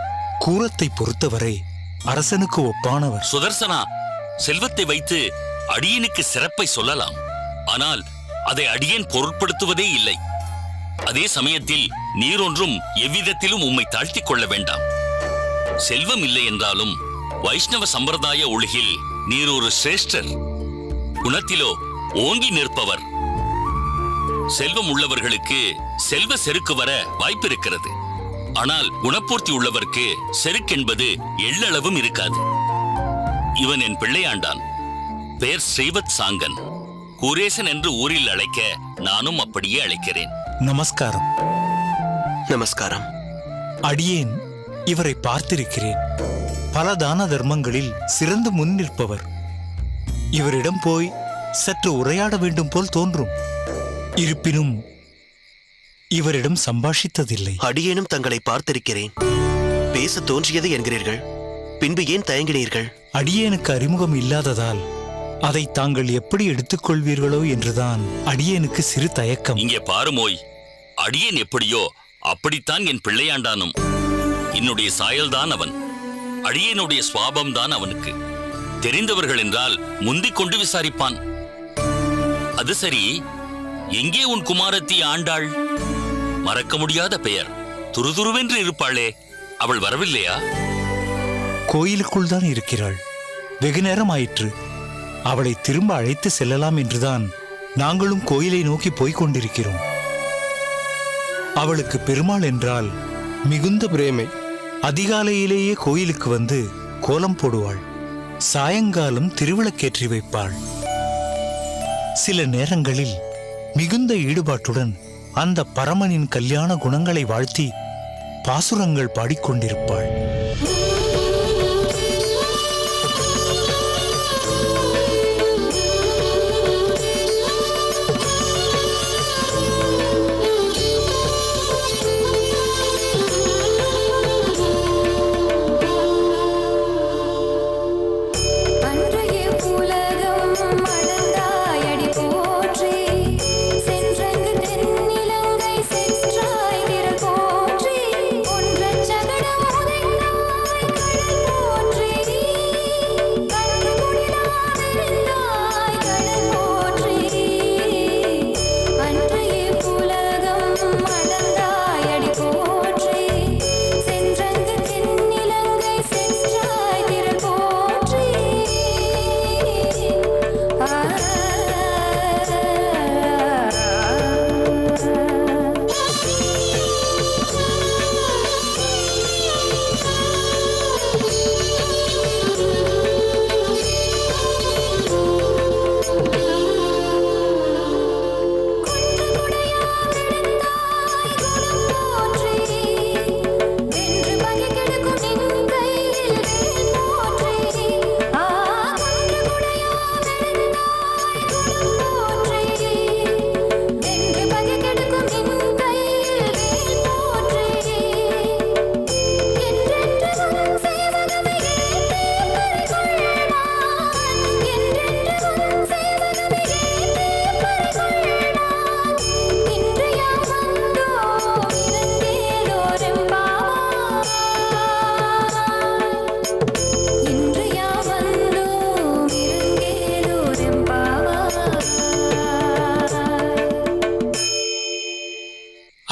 கூரத்தை பொறுத்தவரை அரசனுக்கு ஒப்பானவர். சுதர்சனா, செல்வத்தை வைத்து அடியனுக்கு சிறப்பை சொல்லலாம். ஆனால் அதை அடியேன் பொருட்படுத்துவதே இல்லை. அதே சமயத்தில் நீரொன்றும் எவ்விதத்திலும் உம்மை தாழ்த்திக் கொள்ள வேண்டாம். செல்வம் இல்லை என்றாலும் வைஷ்ணவ சம்பிரதாய ஒழுகில் நீர் ஒரு சிரேஷ்டர். குணத்திலோ ஓங்கி நிற்பவர். செல்வம் உள்ளவர்களுக்கு செல்வ செருக்கு வர வாய்ப்பிருக்கிறது. ஆனால் குணப்பூர்த்தி உள்ளவருக்கு செருக்கென்பது எள்ளளவும் இருக்காது. இவன் என் பிள்ளையாண்டான். பெயர் ஸ்ரீவத் சாங்கன். கூரேசன் என்று ஊரில் அழைக்க நானும் அப்படியே அழைக்கிறேன். நமஸ்காரம். நமஸ்காரம். அடியேன் இவரை பார்த்திருக்கிறேன். பல தான தர்மங்களில் சிறந்து முன் நிற்பவர். இவரிடம் போய் சற்று உரையாட வேண்டும் போல் தோன்றும். இருப்பினும் இவரிடம் சம்பாஷித்ததில்லை. அடியேனும் தங்களை பார்த்திருக்கிறேன். பேச தோன்றியது என்கிறீர்கள். பின்பு ஏன் தயங்கினீர்கள்? அடியேனுக்கு அறிமுகம் இல்லாததால் அதை தாங்கள் எப்படி எடுத்துக்கொள்வீர்களோ என்றுதான் அடியேனுக்கு சிறு தயக்கம். இங்கே பாருமோய், அடியேன் எப்படியோ அப்படித்தான் என் பிள்ளையாண்டானும். என்னுடைய சாயல்தான் அவன். அடியேனுடைய சுவாபம்தான் அவனுக்கு. தெரிந்தவர்கள் என்றால் முந்திக் கொண்டு விசாரிப்பான். அது சரி, எங்கே உன் குமாரத்தி ஆண்டாள்? மறக்க முடியாத பெயர். துருதுருவென்று இருப்பாளே, அவள் வரவில்லையா? கோயிலுக்குள் தான் இருக்கிறாள். வெகு நேரம் ஆயிற்று. அவளை திரும்ப அழைத்து செல்லலாம் என்றுதான் நாங்களும் கோயிலை நோக்கி போய்க் கொண்டிருக்கிறோம். அவளுக்கு பெருமாள் என்றால் மிகுந்த பிரேமை. அதிகாலையிலேயே கோயிலுக்கு வந்து கோலம் போடுவாள். சாயங்காலம் திருவிளக்கேற்றி வைப்பாள். சில நேரங்களில் மிகுந்த ஈடுபாட்டுடன் அந்த பரமனின் கல்யாண குணங்களை வாழ்த்தி பாசுரங்கள் பாடிக்கொண்டிருப்பாள்.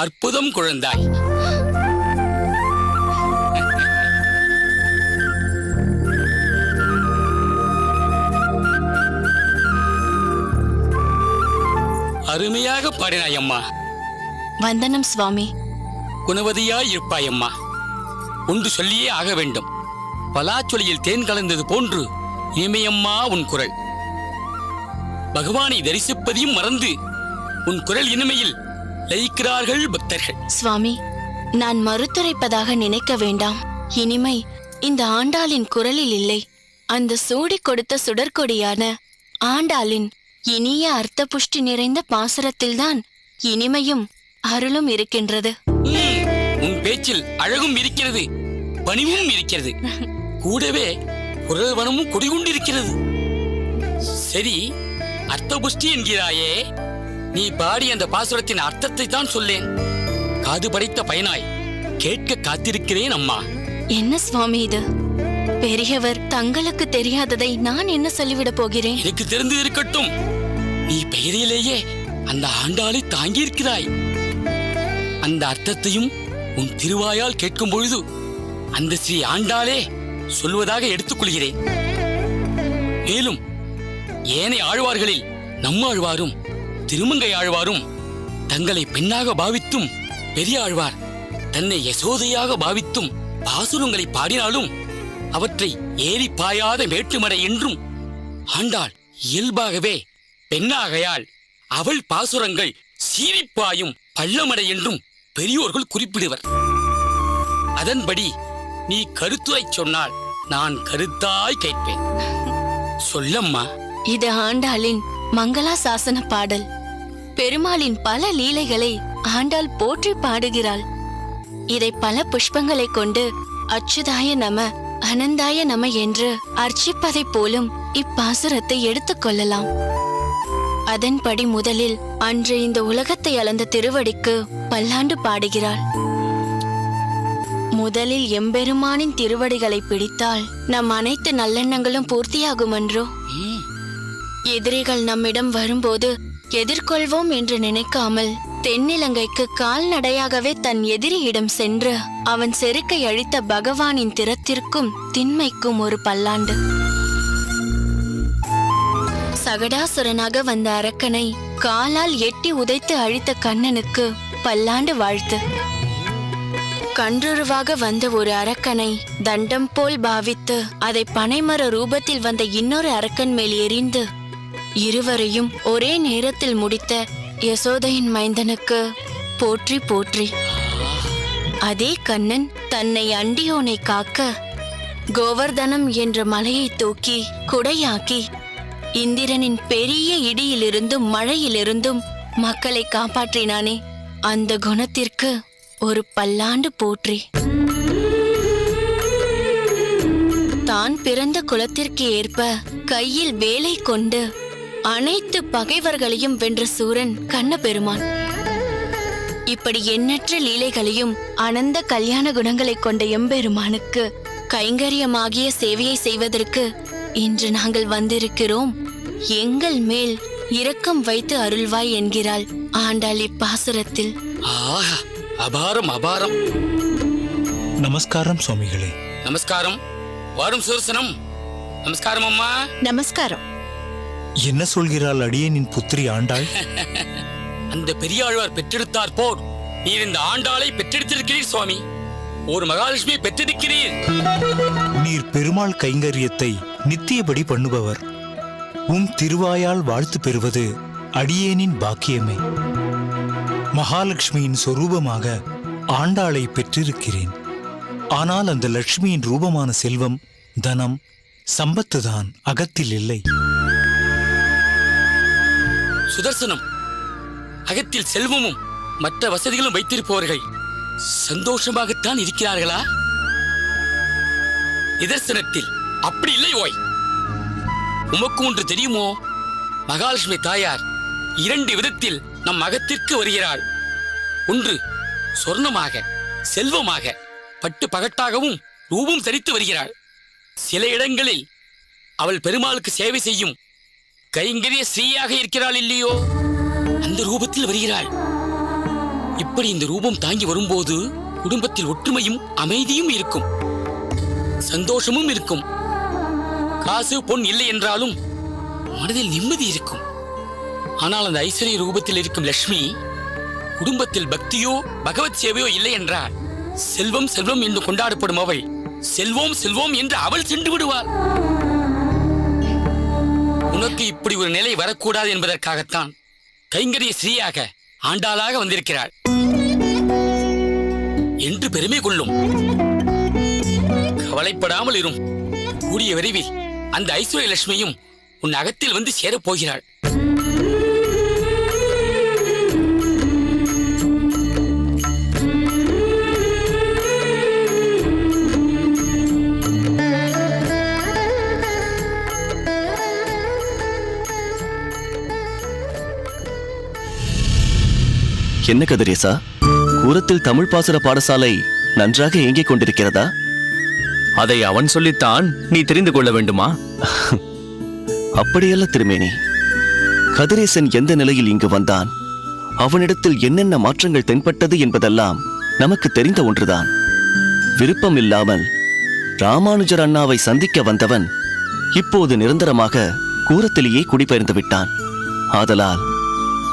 அற்புதம் குழந்தாய். அருமையாக பாடினாய் அம்மா. வந்தனம் சுவாமி. குணவதியாய் இருப்பாய் அம்மா. ஒன்று சொல்லியே ஆக வேண்டும். பலாச்சொலியில் தேன் கலந்தது போன்று இனிமையம்மா உன் குரல். பகவானை தரிசிப்பதையும் மறந்து உன் குரல் இனிமையில் லயிக்கிறார்கள் பக்தர்கள். சுவாமி, நான் மறுத்துரைப்பதாக நினைக்க வேண்டாம். இனிமை இந்த ஆண்டாளின் குரலில் இல்லை. அந்த சூடி கொடுத்த சுடற்கொடியான ஆண்டாளின் இனிய அர்த்த புஷ்டி நிறைந்த பாசுரத்தில்தான் இனிமையும் அருளும் இருக்கின்றது. உன் பேச்சில் அழகும் இருக்கிறது, பணிவும் இருக்கிறது. கூடவே குரல் வனமும் குடிகொண்டிருக்கிறது. சரி, அர்த்த புஷ்டி என்கிறாயே, நீ பாடி அந்த பாசுரத்தின் அர்த்தத்தை தான் சொல்லேன். காது படைத்த பயனாய் கேட்க காத்திருக்கிறேன் அம்மா. என்ன சுவாமி இது? பெரியவர் தங்களுக்கு தெரியாததை நான் என்ன சொல்லிவிட போகிறேன்? எனக்கு தெரிந்து இருக்கட்டும். நீ பெயரிலேயே அந்த ஆண்டாளை தாங்கியிருக்கிறாய். அந்த அர்த்தத்தையும் உன் திருவாயால் கேட்கும் பொழுது அந்த ஸ்ரீ ஆண்டாளே சொல்வதாக எடுத்துக்கொள்கிறேன். மேலும் ஏனைய ஆழ்வார்களில் நம்மாழ்வாரும் திருமங்கை ஆழ்வாரும் தங்களை பெண்ணாக பாவித்தும், பெரிய ஆழ்வார் தன்னை யசோதையாக பாவித்தும் பாசுரங்களை பாடினாலும் அவற்றை ஏறி பாயாத மேட்டுமடை என்றும், ஆண்டாள் இயல்பாகவே பெண்ணாகையால் அவள் பாசுரங்கள் சீரிப்பாயும் பள்ளமடை என்றும் பெரியோர்கள் குறிப்பிடுவர். அதன்படி நீ கருத்துரை சொன்னால் நான் கருத்தாய் கேட்பேன். சொல்லம்மா. இது ஆண்டாளின் மங்களாசாசன பாடல். பெருமாளின் பல லீலைகளை ஆண்டாள் போற்றி பாடுகிறாள். இதை பல புஷ்பங்களை கொண்டு அச்சுதாய நம, அனந்தாய நம என்று அர்ச்சிப்பதைப் போலும் இப்பாசுரத்தை எடுத்துக் கொள்ளலாம். அதன்படி முதலில் அன்று இந்த உலகத்தை அளந்த திருவடிக்கு பல்லாண்டு பாடுகிறாள். முதலில் எம்பெருமானின் திருவடிகளை பிடித்தால் நம் அனைத்து நல்லெண்ணங்களும் பூர்த்தியாகுமன்றோ? எதிரிகள் நம்மிடம் வரும்போது எதிர்கொள்வோம் என்று நினைக்காமல் தென்னிலங்கைக்கு கால்நடையாகவே தன் எதிரியிடம் சென்று அவன் செருக்கை அழித்த பகவானின் திறத்திற்கும் திண்மைக்கும் ஒரு பல்லாண்டு. சகடாசுரனாக வந்த அரக்கனை காலால் எட்டி உதைத்து அழித்த கண்ணனுக்கு பல்லாண்டு வாழ்த்து. கன்றுருவாக வந்த ஒரு அரக்கனை தண்டம் போல் பாவித்து அதை பனைமர ரூபத்தில் வந்த இன்னொரு அரக்கன் மேல் எறிந்து இருவரையும் ஒரே நேரத்தில் முடித்த யசோதையின் மைந்தனுக்கு போற்றி போற்றி. அதே கண்ணன் தன்னை அண்டியோனை காக்க கோவர்தனம் என்ற மலையை தூக்கி குடையாக்கி இந்திரனின் பெரிய இடியிலிருந்தும் மழையிலிருந்தும் மக்களை காப்பாற்றினானே, அந்த குணத்திற்கு ஒரு பல்லாண்டு போற்றி. தான் பிறந்த குலத்திற்கு ஏற்ப கையில் வேலை கொண்டு அனைத்து பகைவர்களையும் வென்ற சூரன் கண்ணபெருமான். இப்படி எண்ணற்ற லீலைகளையும் அனந்த கல்யாண குணங்களை கொண்ட எம்பெருமானுக்கு கைங்கரியமாகிய சேவையை செய்வதற்கு இன்று நாங்கள் வந்திருக்கிறோம். எங்கள் மேல் இரக்கம் வைத்து அருள்வாய் என்கிறாள் ஆண்டாள் இப்பாசுரத்தில். ஆஹா, அபாரம் அபாரம். நமஸ்காரம் சுவாமிகளே. நமஸ்காரம். வாரும் சுதர்சனம். நமஸ்காரம் அம்மா. நமஸ்காரம். என்ன சொல்கிறாள் அடியேனின் புத்திரி ஆண்டாள்? அந்த பெரியாழ்வார் பெற்றெடுத்தார் போர் நீர் இந்த ஆண்டாளை பெற்றெடுத்திருக்கிறீர் சுவாமி. ஒரு மகாலட்சுமியை பெற்றெடுக்கிறீர். நீர் பெருமாள் கைங்கரியத்தை நித்தியபடி பண்ணுபவர். உம் திருவாயால் வாழ்த்து பெறுவது அடியேனின் பாக்கியமே. மகாலட்சுமியின் சொரூபமாக ஆண்டாளை பெற்றிருக்கிறேன். ஆனால் அந்த லட்சுமியின் ரூபமான செல்வம், தனம், சம்பத்துதான் அகத்தில் இல்லை. சுதர்சனம், அகத்தில் செல்வமும் மற்ற வசதிகளும் வைத்திருப்பவர்கள் சந்தோஷமாகத்தான் இருக்கிறார்களா? நிதர்சனத்தில் அப்படி இல்லை ஓய். உமக்கு ஒன்று தெரியுமோ? மகாலட்சுமி தாயார் 2 விதத்தில் நம் அகத்திற்கு வருகிறாள். ஒன்று சொர்ணமாக, செல்வமாக, பட்டு பகட்டாகவும் ரூபம் தரித்து வருகிறாள். சில இடங்களில் அவள் பெருமாளுக்கு சேவை செய்யும் கைங்கரிய ஸ்ரீயாக இருக்கிறாள் இல்லையோ, அந்த ரூபத்தில் வருகிறாள். இப்படி இந்த ரூபம் தாங்கி வரும்போது குடும்பத்தில் ஒற்றுமையும் அமைதியும் இருக்கும், சந்தோஷமும் இருக்கும். காசு பொன் இல்லை என்றாலும் மனதில் நிம்மதி இருக்கும். ஆனால் அந்த ஐஸ்வர்ய ரூபத்தில் இருக்கும் லட்சுமி குடும்பத்தில் பக்தியோ பகவத் சேவையோ இல்லை என்றால் செல்வம் செல்வம் என்று கொண்டாடப்படும் அவள் செல்வோம் செல்வோம் என்று அவள் சென்று விடுவாள். உனக்கு இப்படி ஒரு நிலை வரக்கூடாது என்பதற்காகத்தான் கைங்கரிய ஸ்ரீயாக ஆண்டாளாக வந்திருக்கிறாள் என்று பெருமை கொள்ளும். கவலைப்படாமல் இரும். கூடிய விரைவில் அந்த ஐஸ்வர்ய லட்சுமியும் உன் அகத்தில் வந்து சேரப்போகிறாள். என்ன கதிரேசா, கூரத்தில் தமிழ் பாசுர பாடசாலை நன்றாக இயங்கிக் கொண்டிருக்கிறதா? அதை அவன் சொல்லித்தான் நீ தெரிந்து கொள்ள வேண்டுமா? அப்படியல்ல திருமேனி. கதிரேசன் எந்த நிலையில் இங்கு வந்தான், அவனிடத்தில் என்னென்ன மாற்றங்கள் தென்பட்டது என்பதெல்லாம் நமக்கு தெரிந்த ஒன்றுதான். விருப்பம் இல்லாமல் ராமானுஜர் அண்ணாவை சந்திக்க வந்தவன் இப்போது நிரந்தரமாக கூரத்திலேயே குடிபெயர்ந்து விட்டான். ஆதலால்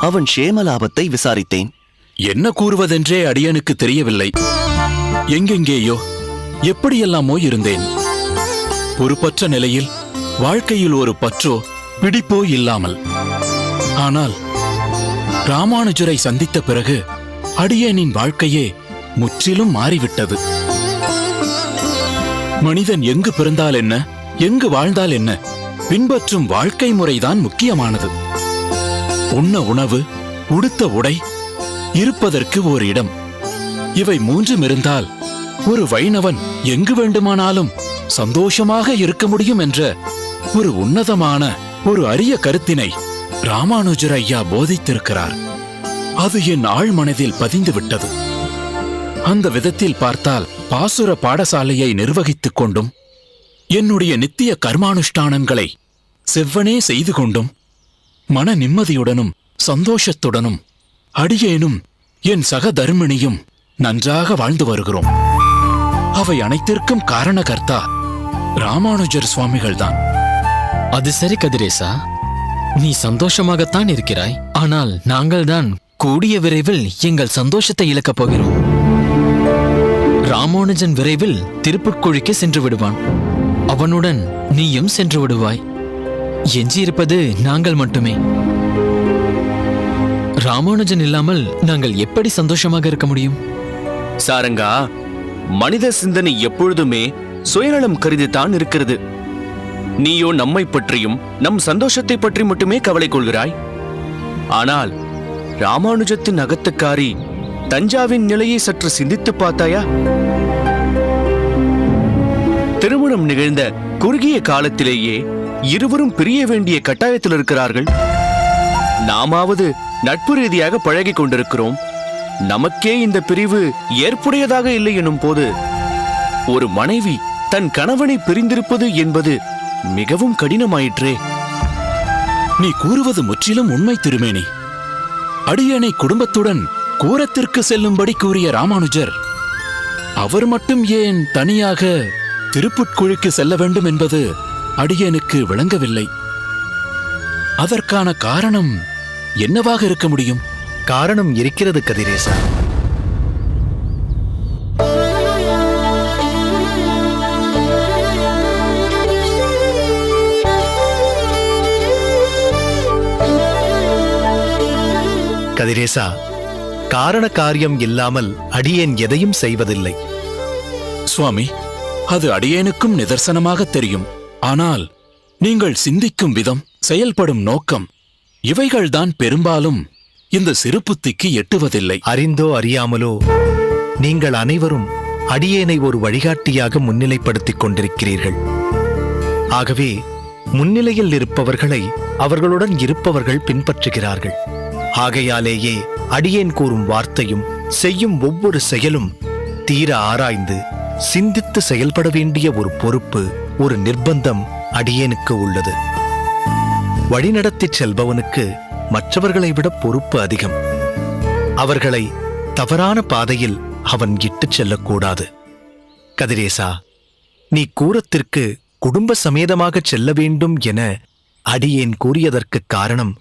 அவன் க்ஷேமலாபத்தை விசாரித்தேன். என்ன கூறுவதென்றே அடியனுக்கு தெரியவில்லை. எங்கெங்கேயோ எப்படியெல்லாமோ இருந்தேன். பொறுப்பற்ற நிலையில், வாழ்க்கையில் ஒரு பற்றோ பிடிப்போ இல்லாமல். ஆனால் ராமானுஜரை சந்தித்த பிறகு அடியேனின் வாழ்க்கையே முற்றிலும் மாறிவிட்டது. மனிதன் எங்கு பிறந்தால் என்ன, எங்கு வாழ்ந்தால் என்ன, பின்பற்றும் வாழ்க்கை முறைதான் முக்கியமானது. உண்ண உணவு, உடுத்த உடை, இருப்பதற்கு ஓர் இடம், இவை மூன்றும் இருந்தால் ஒரு வைணவன் எங்கு வேண்டுமானாலும் சந்தோஷமாக இருக்க முடியும் என்ற ஒரு உன்னதமான, ஒரு அரிய கருத்தினை ராமானுஜர் ஐயா போதித்திருக்கிறார். அது என் ஆழ்மனதில் பதிந்து விட்டது. அந்த விதத்தில் பார்த்தால் பாசுர பாடசாலையை நிர்வகித்துக் கொண்டும் என்னுடைய நித்திய கர்மானுஷ்டானங்களை செவ்வனே செய்து கொண்டும் மன நிம்மதியுடனும் சந்தோஷத்துடனும் அடியேனும் என் சக தர்மிணியும் நன்றாக வாழ்ந்து வருகிறோம். அவை அனைத்திற்கும் காரணகர்த்தா ராமானுஜர் சுவாமிகள்தான். அது சரி கதிரேசா, நீ சந்தோஷமாகத்தான் இருக்கிறாய். ஆனால் நாங்கள்தான் கூடிய விரைவில் எங்கள் சந்தோஷத்தை இழக்கப் போகிறோம். ராமானுஜன் விரைவில் திருப்புட்குழிக்கு சென்று விடுவான். அவனுடன் நீயும் சென்று விடுவாய். எஞ்சியிருப்பது நாங்கள் மட்டுமே. ராமானுஜன் இல்லாமல் நாங்கள் எப்படி சந்தோஷமாக இருக்க முடியும்? சாரங்கா, மனித சிந்தனை எப்பொழுதுமே சுயநலம் கருதித்தான் இருக்கிறது. நீயோ நம்மை பற்றியும் நம் சந்தோஷத்தை பற்றி மட்டுமே கவலை கொள்கிறாய். ஆனால் ராமானுஜத்தின் அகத்துக்காரி தஞ்சாவின் நிலையை சற்று சிந்தித்து பார்த்தாயா? திருமணம் நிகழ்ந்த குறுகிய காலத்திலேயே இருவரும் பிரிய வேண்டிய கட்டாயத்தில் இருக்கிறார்கள். நாமாவது நட்பு ரீதியாக பழகிக் கொண்டிருக்கிறோம். நமக்கே இந்த பிரிவு ஏற்புடையதாக இல்லை எனும் போது ஒரு மனைவி தன் கணவனை பிரிந்திருப்பது என்பது மிகவும் கடினமாயிற்றே. நீ கூறுவது முற்றிலும் உண்மை திருமேனி. அடியனை குடும்பத்துடன் கூரத்திற்கு செல்லும்படி கூறிய ராமானுஜர், அவர் மட்டும் ஏன் தனியாக திருப்புட்குழிக்கு செல்ல வேண்டும் என்பது அடியனுக்கு விளங்கவில்லை. அதற்கான காரணம் என்னவாக இருக்க முடியும்? காரணம் இருக்கிறது கதிரேசா. கதிரேசா, காரண காரியம் இல்லாமல் அடியேன் எதையும் செய்வதில்லை. சுவாமி, அது அடியேனுக்கும் நிதர்சனமாக தெரியும். ஆனால் நீங்கள் சிந்திக்கும் விதம், செயல்படும் நோக்கம், இவைகள்தான் பெரும்பாலும் இந்த சிறு புத்திக்கு எட்டுவதில்லை. அறிந்தோ அறியாமலோ நீங்கள் அனைவரும் அடியேனை ஒரு வழிகாட்டியாக முன்னிலைப்படுத்திக் கொண்டிருக்கிறீர்கள். ஆகவே முன்னிலையில் இருப்பவர்களை அவர்களுடன் இருப்பவர்கள் பின்பற்றுகிறார்கள். ஆகையாலேயே அடியேன் கூறும் வார்த்தையும் செய்யும் ஒவ்வொரு செயலும் தீர ஆராய்ந்து சிந்தித்து செயல்பட வேண்டிய ஒரு பொறுப்பு, ஒரு நிர்பந்தம் அடியேனுக்கு உள்ளது. வழிநடத்திச் செல்பவனுக்கு மற்றவர்களை விட பொறுப்பு அதிகம். அவர்களை தவறான பாதையில் அவன் இட்டுச் செல்லக்கூடாது. கதிரேசா, நீ கூரத்திற்கு குடும்ப சமேதமாகச் செல்ல வேண்டும் என அடியேன் கூறியதற்கு காரணம்,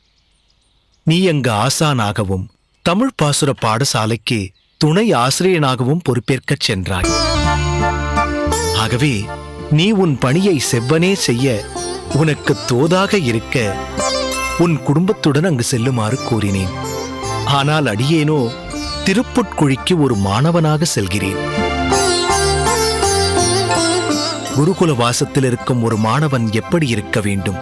நீ அங்கு ஆசானாகவும் தமிழ் பாசுர பாடசாலைக்கு துணை ஆசிரியனாகவும் பொறுப்பேற்கச் சென்றாய். ஆகவே நீ உன் பணியை செவ்வனே செய்ய உனக்கு தோதாக இருக்க உன் குடும்பத்துடன் அங்கு செல்லுமாறு கூறினேன். ஆனால் அடியேனோ திருப்புட்குழிக்கு ஒரு மாணவனாக செல்கிறேன். குருகுல வாசத்தில் இருக்கும் ஒரு மாணவன் எப்படி இருக்க வேண்டும்?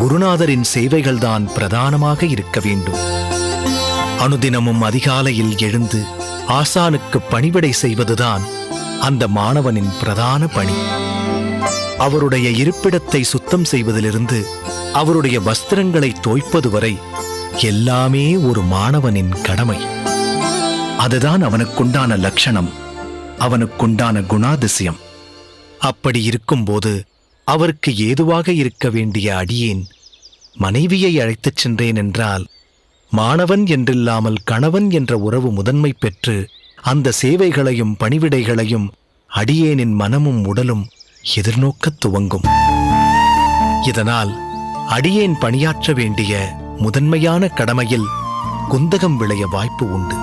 குருநாதரின் சேவைகள்தான் பிரதானமாக இருக்க வேண்டும். அனுதினமும் அதிகாலையில் எழுந்து ஆசானுக்கு பணிவிடை செய்வதுதான் அந்த மாணவனின் பிரதான பணி. அவருடைய இருப்பிடத்தை சுத்தம் செய்வதிலிருந்து அவருடைய வஸ்திரங்களை தோய்ப்பது வரை எல்லாமே ஒரு மாணவனின் கடமை. அதுதான் அவனுக்குண்டான லட்சணம், அவனுக்குண்டான குணாதிசயம். அப்படி இருக்கும்போது அவருக்கு ஏதுவாக இருக்க வேண்டிய அடியேன் மனைவியை அழைத்துச் சென்றேன் என்றால் மாணவன் என்றில்லாமல் கணவன் என்ற உறவு முதன்மை பெற்று அந்த சேவைகளையும் பணிவிடைகளையும் அடியேனின் மனமும் உடலும் எதிர்நோக்கத் துவங்கும். இதனால் அடியேன் பணியாற்ற வேண்டிய முதன்மையான கடமையில் குந்தகம் விளைய வாய்ப்பு உண்டு.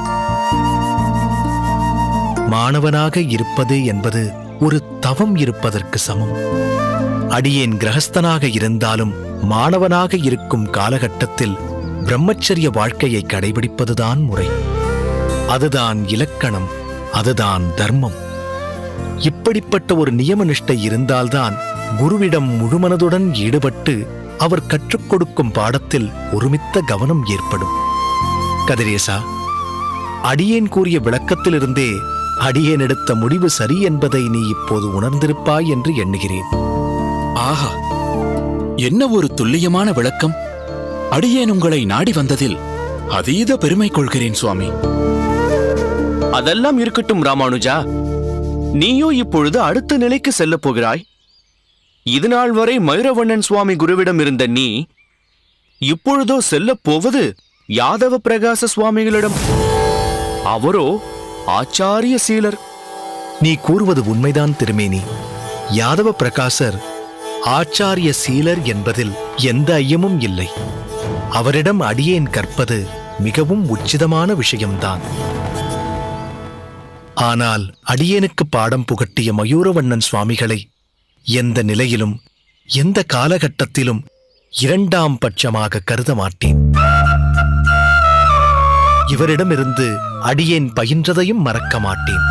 மாணவனாக இருப்பது என்பது ஒரு தவம் இருப்பதற்கு சமம். அடியேன் கிரகஸ்தனாக இருந்தாலும் மாணவனாக இருக்கும் காலகட்டத்தில் பிரம்மச்சரிய வாழ்க்கையை கடைபிடிப்பதுதான் முறை. அதுதான் இலக்கணம், அதுதான் தர்மம். இப்படிப்பட்ட ஒரு நியம நிஷ்டை இருந்தால்தான் குருவிடம் முழுமனதுடன் ஈடுபட்டு அவர் கற்றுக் கொடுக்கும் பாடத்தில் ஒருமித்த கவனம் ஏற்படும். கதிரேசா, அடியேன் கூறிய விளக்கத்திலிருந்தே அடியேன் எடுத்த முடிவு சரி என்பதை நீ இப்போது உணர்ந்திருப்பாய் என்று எண்ணுகிறேன். ஆஹா, என்ன ஒரு துல்லியமான விளக்கம்! அடியேன் உங்களை நாடி வந்ததில் அதீத பெருமை கொள்கிறேன் சுவாமி. அதெல்லாம் இருக்கட்டும் ராமானுஜா. நீயோ இப்பொழுது அடுத்த நிலைக்கு செல்லப் போகிறாய். இதுநாள் வரை மயூரவண்ணன் சுவாமி குருவிடம் இருந்த நீ இப்பொழுதோ செல்லப் போவது யாதவ பிரகாச சுவாமிகளிடம். அவரோ ஆச்சாரிய சீலர். நீ கூறுவது உண்மைதான் திருமேனி. யாதவ பிரகாசர் ஆச்சாரிய சீலர் என்பதில் எந்த ஐயமும் இல்லை. அவரிடம் அடியேன் கற்பது மிகவும் உச்சிதமான விஷயம்தான். ஆனால் அடியேனுக்கு பாடம் புகட்டிய மயூரவண்ணன் சுவாமிகளை எந்த நிலையிலும் எந்த காலகட்டத்திலும் இரண்டாம் பட்சமாக கருத மாட்டேன். இவரிடமிருந்து அடியேன் பயின்றதையும் மறக்க மாட்டேன்.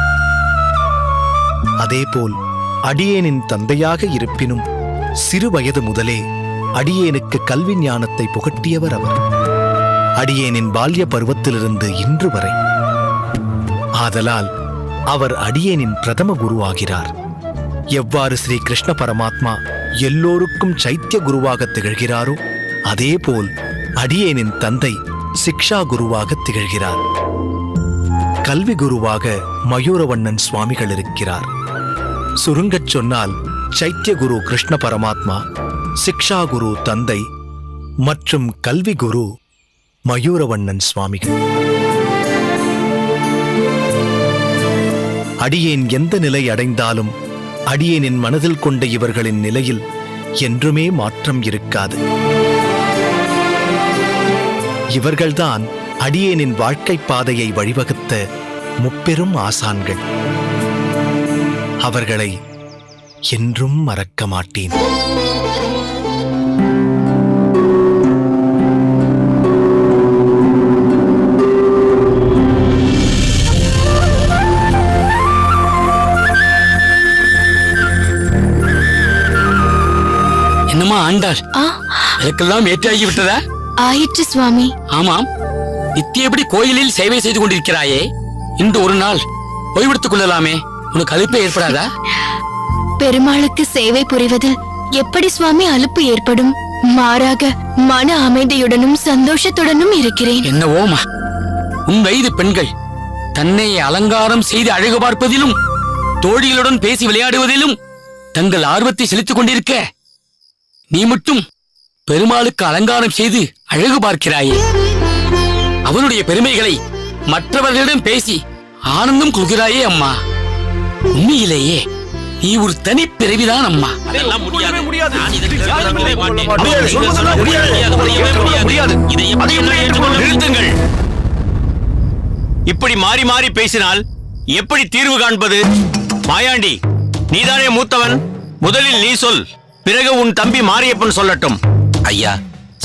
அதேபோல் அடியேனின் தந்தையாக இருப்பினும் சிறு வயது முதலே அடியேனுக்கு கல்வி ஞானத்தை புகட்டியவர் அவர். அடியேனின் பால்ய பருவத்திலிருந்து இன்று வரை. ஆதலால் அவர் அடியேனின் பிரதம குருவாகிறார். எவ்வாறு ஸ்ரீ கிருஷ்ண பரமாத்மா எல்லோருக்கும் சைத்திய குருவாக திகழ்கிறாரோ அதேபோல் அடியேனின் தந்தை சிக்ஷா குருவாக திகழ்கிறார். கல்வி குருவாக மயூரவண்ணன் சுவாமிகள் இருக்கிறார். சுருங்கச் சொன்னால் சைத்திய குரு கிருஷ்ண பரமாத்மா, சிக்ஷா குரு தந்தை மற்றும் கல்வி குரு மயூரவண்ணன் சுவாமிகள். அடியேன் எந்த நிலை அடைந்தாலும் அடியேனின் மனதில் கொண்ட இவர்களின் நிலையில் என்றுமே மாற்றம் இருக்காது. இவர்கள்தான் அடியேனின் வாழ்க்கை பாதையை வழிவகுத்த முப்பெரும் ஆசான்கள். அவர்களை என்றும் மறக்க மாட்டேன். என்னம்மா ஆண்டாள், எனக்கெல்லாம் ஏற்றாகி விட்டதா? ஆயிற்று சுவாமி. ஆமாம், நித்தியபடி கோயிலில் சேவை செய்து கொண்டிருக்கிறாயே, இன்று ஒரு நாள் ஓய்வெடுத்துக் கொள்ளலாமே, உனக்கு அலுப்பே ஏற்படாதா? பெருமாளுக்கு சேவை புரிவதில் எப்படி சுவாமி அலுப்பு ஏற்படும்? மாறாக மன அமைதியுடனும் சந்தோஷத்துடனும் இருக்கிறேன். என்னவோமா, உன் வயது பெண்கள் தன்னை அலங்காரம் செய்து அழகு பார்ப்பதிலும் தோழிகளுடன் பேசி விளையாடுவதிலும் தங்கள் ஆர்வத்தை செலுத்திக் கொண்டிருக்க, நீ மட்டும் பெருமாளுக்கு அலங்காரம் செய்து அழகு பார்க்கிறாயே. அவனுடைய பெருமைகளை மற்றவர்களிடம் பேசி ஆனந்தம் கொள்கிறாயே அம்மா. உண்மையிலேயே நீ ஒரு தனி பிறவிதான் அம்மா. நிறுத்துங்கள். இப்படி மாறி மாறி பேசினால் எப்படி தீர்வு காண்பது? மாயாண்டி, நீதானே மூத்தவன், முதலில் நீ சொல், பிறகு உன் தம்பி மாரியப்பன் சொல்லட்டும். ஐயா,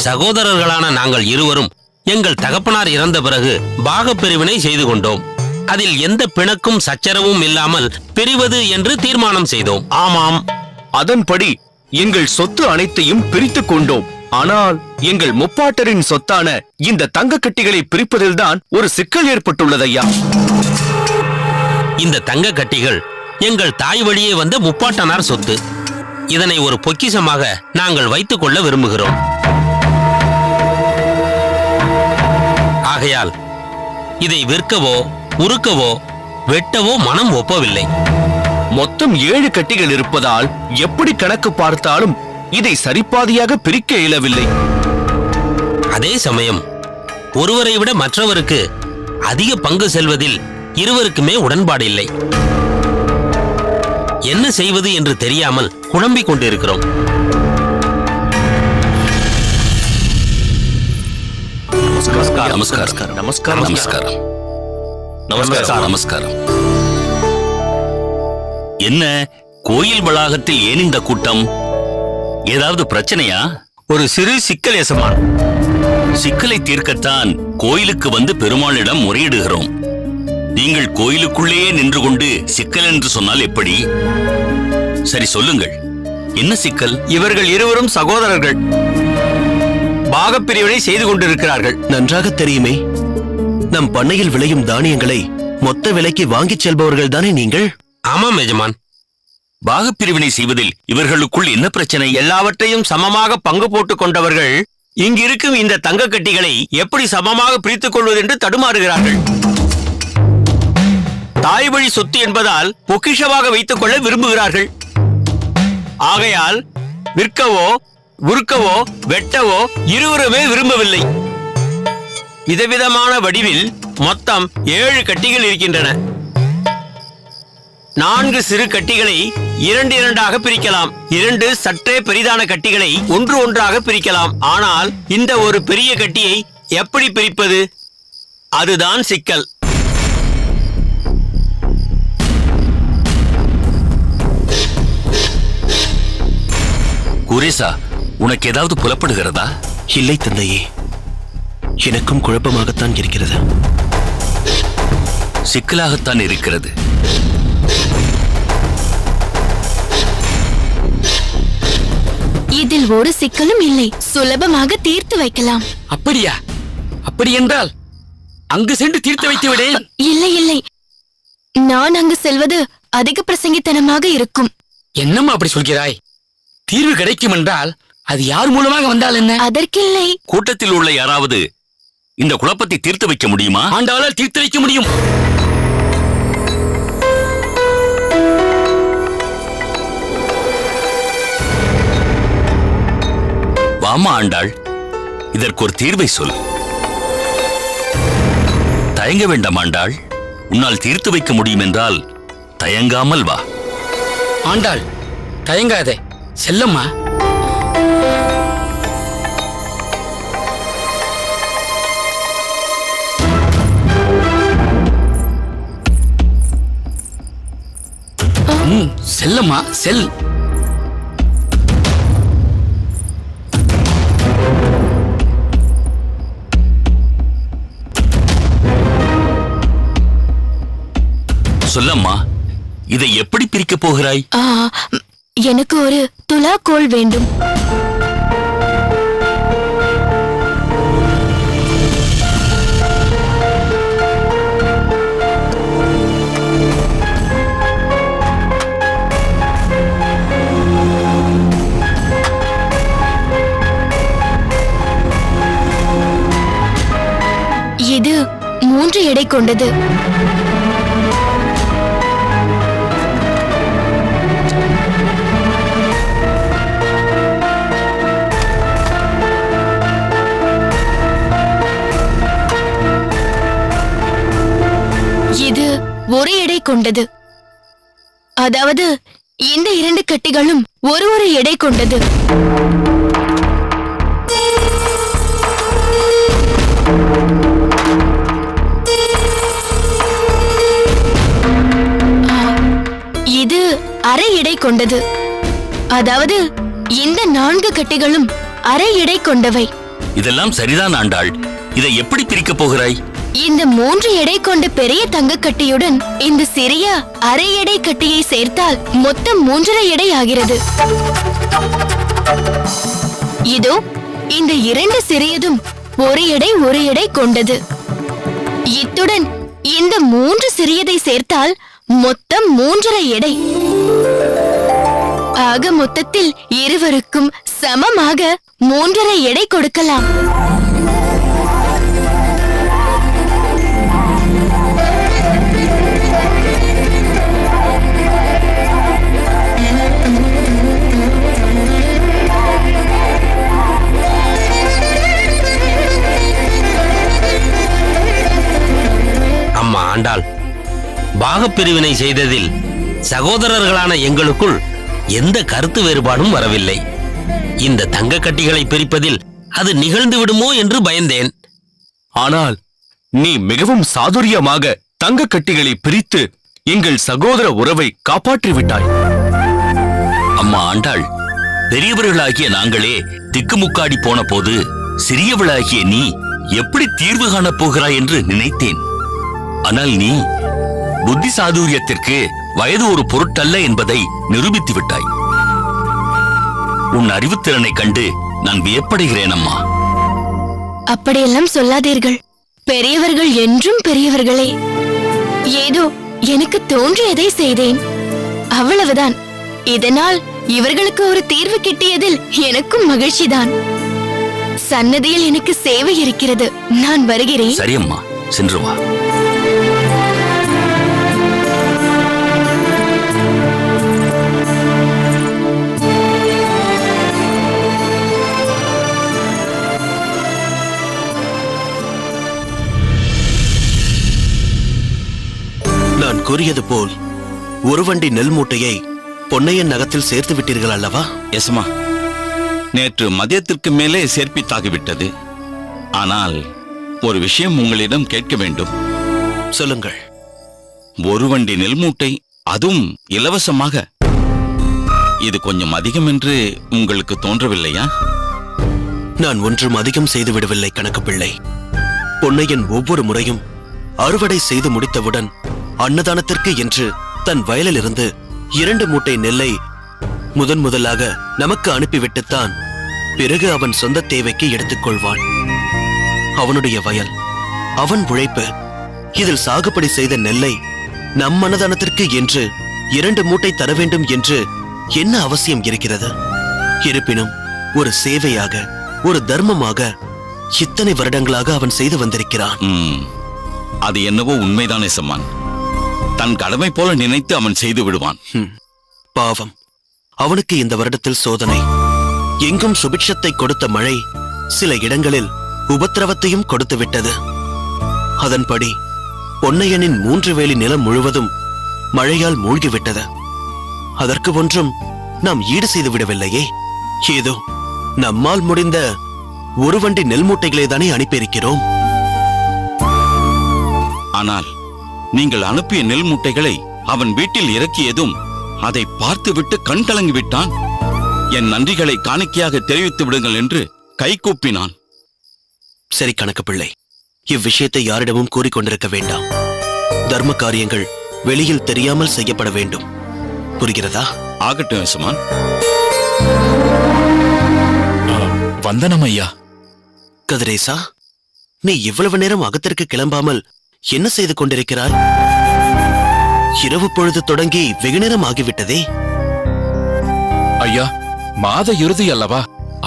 சகோதரர்களான நாங்கள் இருவரும் எங்கள் தகப்பனார் இறந்த பிறகு பாகப்பிரிவினை செய்து கொண்டோம். அதில் எந்த பிணக்கும் சச்சரவும் இல்லாமல் பிரிவது என்று தீர்மானம் செய்தோம். ஆமாம், அதன்படி எங்கள் சொத்து அனைத்தையும் பிரித்துக் கொண்டோம். ஆனால் எங்கள் முப்பாட்டரின் சொத்தான இந்த தங்க கட்டிகளை பிரிப்பதில்தான் ஒரு சிக்கல் ஏற்பட்டுள்ளதையா. இந்த தங்க கட்டிகள் எங்கள் தாய் வழியே வந்த முப்பாட்டனார் சொத்து. இதனை ஒரு பொக்கிஷமாக நாங்கள் வைத்துக் கொள்ள விரும்புகிறோம். ஆகையால் இதை விற்கவோ உருக்கவோ வெட்டவோ மனம் ஒப்பவில்லை. மொத்தம் 7 கட்டிகள் இருப்பதால் எப்படி கணக்கு பார்த்தாலும் இதை சரிபாதியாக பிரிக்க இயலவில்லை. அதே சமயம் ஒருவரை விட மற்றவருக்கு அதிக பங்கு செல்வதில் இருவருக்குமே உடன்பாடு இல்லை. என்ன செய்வது என்று தெரியாமல் குழம்பிக் கொண்டிருக்கிறோம். நமஸ்காரம் நமஸ்காரம் நமஸ்காரம் நமஸ்காரம் நமஸ்காரம். என்ன கோயில் வளாகத்தில் ஏன் இந்த கூட்டம்? ஏதாவது பிரச்சனையா? ஒரு சிறு சிக்கல் எசமான். சிக்கலை தீர்க்கத்தான் கோயிலுக்கு வந்து பெருமாளிடம் முறையிடுகிறோம். நீங்கள் கோயிலுக்குள்ளேயே நின்று கொண்டு சிக்கல் என்று சொன்னால் எப்படி? சரி சொல்லுங்கள், என்ன சிக்கல்? இவர்கள் இருவரும் சகோதரர்கள். பாகப்பிரிவினை செய்து கொண்டிருக்கிறார்கள். நன்றாக தெரியுமே. நம் பண்ணையில் விளையும் தானியங்களை மொத்த விலைக்கு வாங்கிச் செல்பவர்கள் தானே நீங்கள்? ஆமாம் எஜமான். பாகப்பிரிவினை செய்வதில் இவர்களுக்குள் என்ன பிரச்சனை? எல்லாவற்றையும் சமமாக பங்கு போட்டுக் கொண்டவர்கள் இங்கிருக்கும் இந்த தங்க கட்டிகளை எப்படி சமமாக பிரித்துக் கொள்வது என்று தடுமாறுகிறார்கள். தாய் வழி சொத்து என்பதால் பொக்கிஷமாக வைத்துக் கொள்ள விரும்புகிறார்கள். ஆகையால் விற்கவோ உருக்கவோ வெட்டவோ இருவருமே விரும்பவில்லை. விதவிதமான வடிவில் மொத்தம் 7 கட்டிகள் இருக்கின்றன. 4 சிறு கட்டிகளை 2 பிரிக்கலாம். 2 சற்றே பெரிதான கட்டிகளை ஒன்றாக பிரிக்கலாம். ஆனால் இந்த ஒரு பெரிய கட்டியை எப்படி பிரிப்பது? அதுதான் சிக்கல். குரேசா, உனக்கு ஏதாவது புலப்படுகிறதா? இல்லை தந்தையே, எனக்கும் குழப்பமாகத்தான் இருக்கிறது. சிக்கலாகத்தான் இருக்கிறது. இதில் ஒரு சிக்கலும் இல்லை. சுலபமாக தீர்த்து வைக்கலாம். அப்படியா? அப்படி என்றால் அங்கு சென்று தீர்த்து வைத்து விடேன். இல்லை இல்லை, நான் அங்கு செல்வது அதிக பிரசங்கித்தனமாக இருக்கும். என்னம்மா அப்படி சொல்கிறாய்? தீர்வு கிடைக்கும் என்றால் அது யார் மூலமாக வந்தால் என்ன? அதற்கில்லை. கூட்டத்தில் உள்ள யாராவது இந்த குழப்பத்தை தீர்த்து வைக்க முடியுமா? ஆண்டாளால் தீர்த்து வைக்க முடியும். வாமா ஆண்டாள், இதற்கு ஒரு தீர்வை சொல். தயங்க வேண்டாம் ஆண்டாள், உன்னால் தீர்த்து வைக்க முடியும் என்றால் தயங்காமல் வா. ஆண்டாள், தயங்காதே, செல்லம்மா. செல்லம்மா, செல். சொல்லம்மா, இதை எப்படி பிரிக்கப் போகிறாய்? எனக்கு ஒரு துலாக்கோல் வேண்டும். இது 3 எடை கொண்டது. இது 1 எடை கொண்டது. அதாவது இந்த 2 கட்டிகளும் ஒரு எடை கொண்டது. இது அரை எடை கொண்டது. அதாவது இந்த 4 கட்டிகளும் அரை எடை கொண்டவை. இதெல்லாம் சரிதான் ஆண்டாள், இதை எப்படி பிரிக்கப் போகிறாய்? இந்த 3 எடை கொண்ட பெரிய தங்க கட்டியுடன் இந்த சிறிய அரை எடை கட்டியை சேர்த்தால் மொத்தம் 3.5 எடை ஆகிறது. இதோ இந்த 2 சிறியதும் 1 எடை கொண்டது. இத்துடன் இந்த 3 சிறியதை சேர்த்தால் மொத்தம் 3.5 எடை. ஆக மொத்தத்தில் இருவருக்கும் சமமாக 3.5 எடை கொடுக்கலாம். பாகப்பிரிவினை செய்ததில் சகோதரர்களான எங்களுக்குள் எந்த கருத்து வேறுபாடும் வரவில்லை. இந்த தங்க கட்டிகளை பிரிப்பதில் அது நிகழ்ந்து விடுமோ என்று பயந்தேன். ஆனால் நீ மிகவும் சாதுரியமாக தங்க கட்டிகளை பிரித்து எங்கள் சகோதர உறவை காப்பாற்றி விட்டாய். அம்மா ஆண்டாள், பெரியவர்களாகிய நாங்களே திக்குமுக்காடி போன போது சிறியவளாகிய நீ எப்படி தீர்வு காணப் போகிறாய் என்று நினைத்தேன். ஆனால் நீ புத்தி சாதுரியத்திற்கு வயது ஒரு பொருட்டல்ல என்பதை நிரூபித்து விட்டாய். உன் அறிவுத்திறனைக் கண்டு நான் வியப்படைகிறேன் அம்மா. அப்படியெல்லாம் சொல்லாதீர்கள். பெரியவர்கள் என்றும் பெரியவர்களே. ஏதோ எனக்கு தோன்றியதை செய்தேன், அவ்வளவுதான். இதனால் இவர்களுக்கு ஒரு தீர்வு கிட்டியதில் எனக்கும் மகிழ்ச்சிதான். சன்னதியில் எனக்கு சேவை இருக்கிறது, நான் வருகிறேன். சரி அம்மா, சென்று வா. நான் கூறியது போல் ஒரு வண்டி நெல் மூட்டையை பொன்னையன் நகத்தில் சேர்த்து விட்டீர்கள் அல்லவா? எஸ்மா, நேற்று மதியத்திற்கு மேலே சேர்ப்பித்தாகிவிட்டது. ஆனால் ஒரு விஷயம் உங்களிடம் கேட்க வேண்டும். சொல்லுங்கள். ஒரு வண்டி நெல் மூட்டை, அதுவும் இலவசமாக. இது கொஞ்சம் அதிகம் என்று உங்களுக்கு தோன்றவில்லையா? நான் ஒன்றும் அதிகம் செய்து விடவில்லை கணக்கு பிள்ளை. பொன்னையன் ஒவ்வொரு முறையும் அறுவடை செய்து முடித்தவுடன் அன்னதானத்திற்கு என்று தன் வயலிலிருந்து 2 மூட்டை நெல்லை முதலாக நமக்கு அனுப்பிவிட்டுத்தான் பிறகு அவன் சொந்த தேவைக்கு எடுத்துக்கொள்வான். அவனுடைய வயல், அவன் உழைப்பு. இதில் சாகுபடி செய்த நெல்லை நம் அன்னதானத்திற்கு என்று 2 மூட்டை தர வேண்டும் என்று என்ன அவசியம் இருக்கிறது? இருப்பினும் ஒரு சேவையாக, ஒரு தர்மமாக இத்தனை வருடங்களாக அவன் செய்து வந்திருக்கிறான். அது என்னவோ உண்மைதானே சம்மான். தன் கடமை போல நினைத்து அவன் செய்து விடுவான். பாவம், அவனுக்கு இந்த வருடத்தில் சோதனை. எங்கும் சுபிட்சத்தை கொடுத்த மழை சில இடங்களில் உபத்திரவத்தையும் கொடுத்து விட்டது. அதன்படி பொன்னையனின் 3 வேலி நிலம் முழுவதும் மழையால் மூழ்கிவிட்டது. அதற்கு ஒன்றும் நாம் ஈடு செய்து விடவில்லையே. ஏதோ நம்மால் முடிந்த ஒரு வண்டி நெல் மூட்டைகளை தானே அனுப்பியிருக்கிறோம். ஆனால் நீங்கள் அனுப்பிய நெல் மூட்டைகளை அவன் வீட்டில் இறக்கியதும் அதை பார்த்துவிட்டு கண் கலங்கி விட்டான். என் நன்றிகளை காணிக்கையாக தெரிவித்து விடுங்கள் என்று கைகூப்பினான். சரி கணக்கு பிள்ளை, இவ்விஷயத்தை யாரிடமும் கூறிக்கொண்டிருக்க வேண்டாம். தர்ம காரியங்கள் வெளியில் தெரியாமல் செய்யப்பட வேண்டும். புரிகிறதா? ஆகட்டும் யசமான். வந்தனம் ஐயா. கதிரேசா, நீ இவ்வளவு நேரம் அகத்திற்கு கிளம்பாமல் என்ன செய்து கொண்டிருக்கிறாய்? இரவு பொழுது தொடங்கி வெகு நேரம் ஆகிவிட்டதே. ஐயா, மாத இறுதி அல்லவா,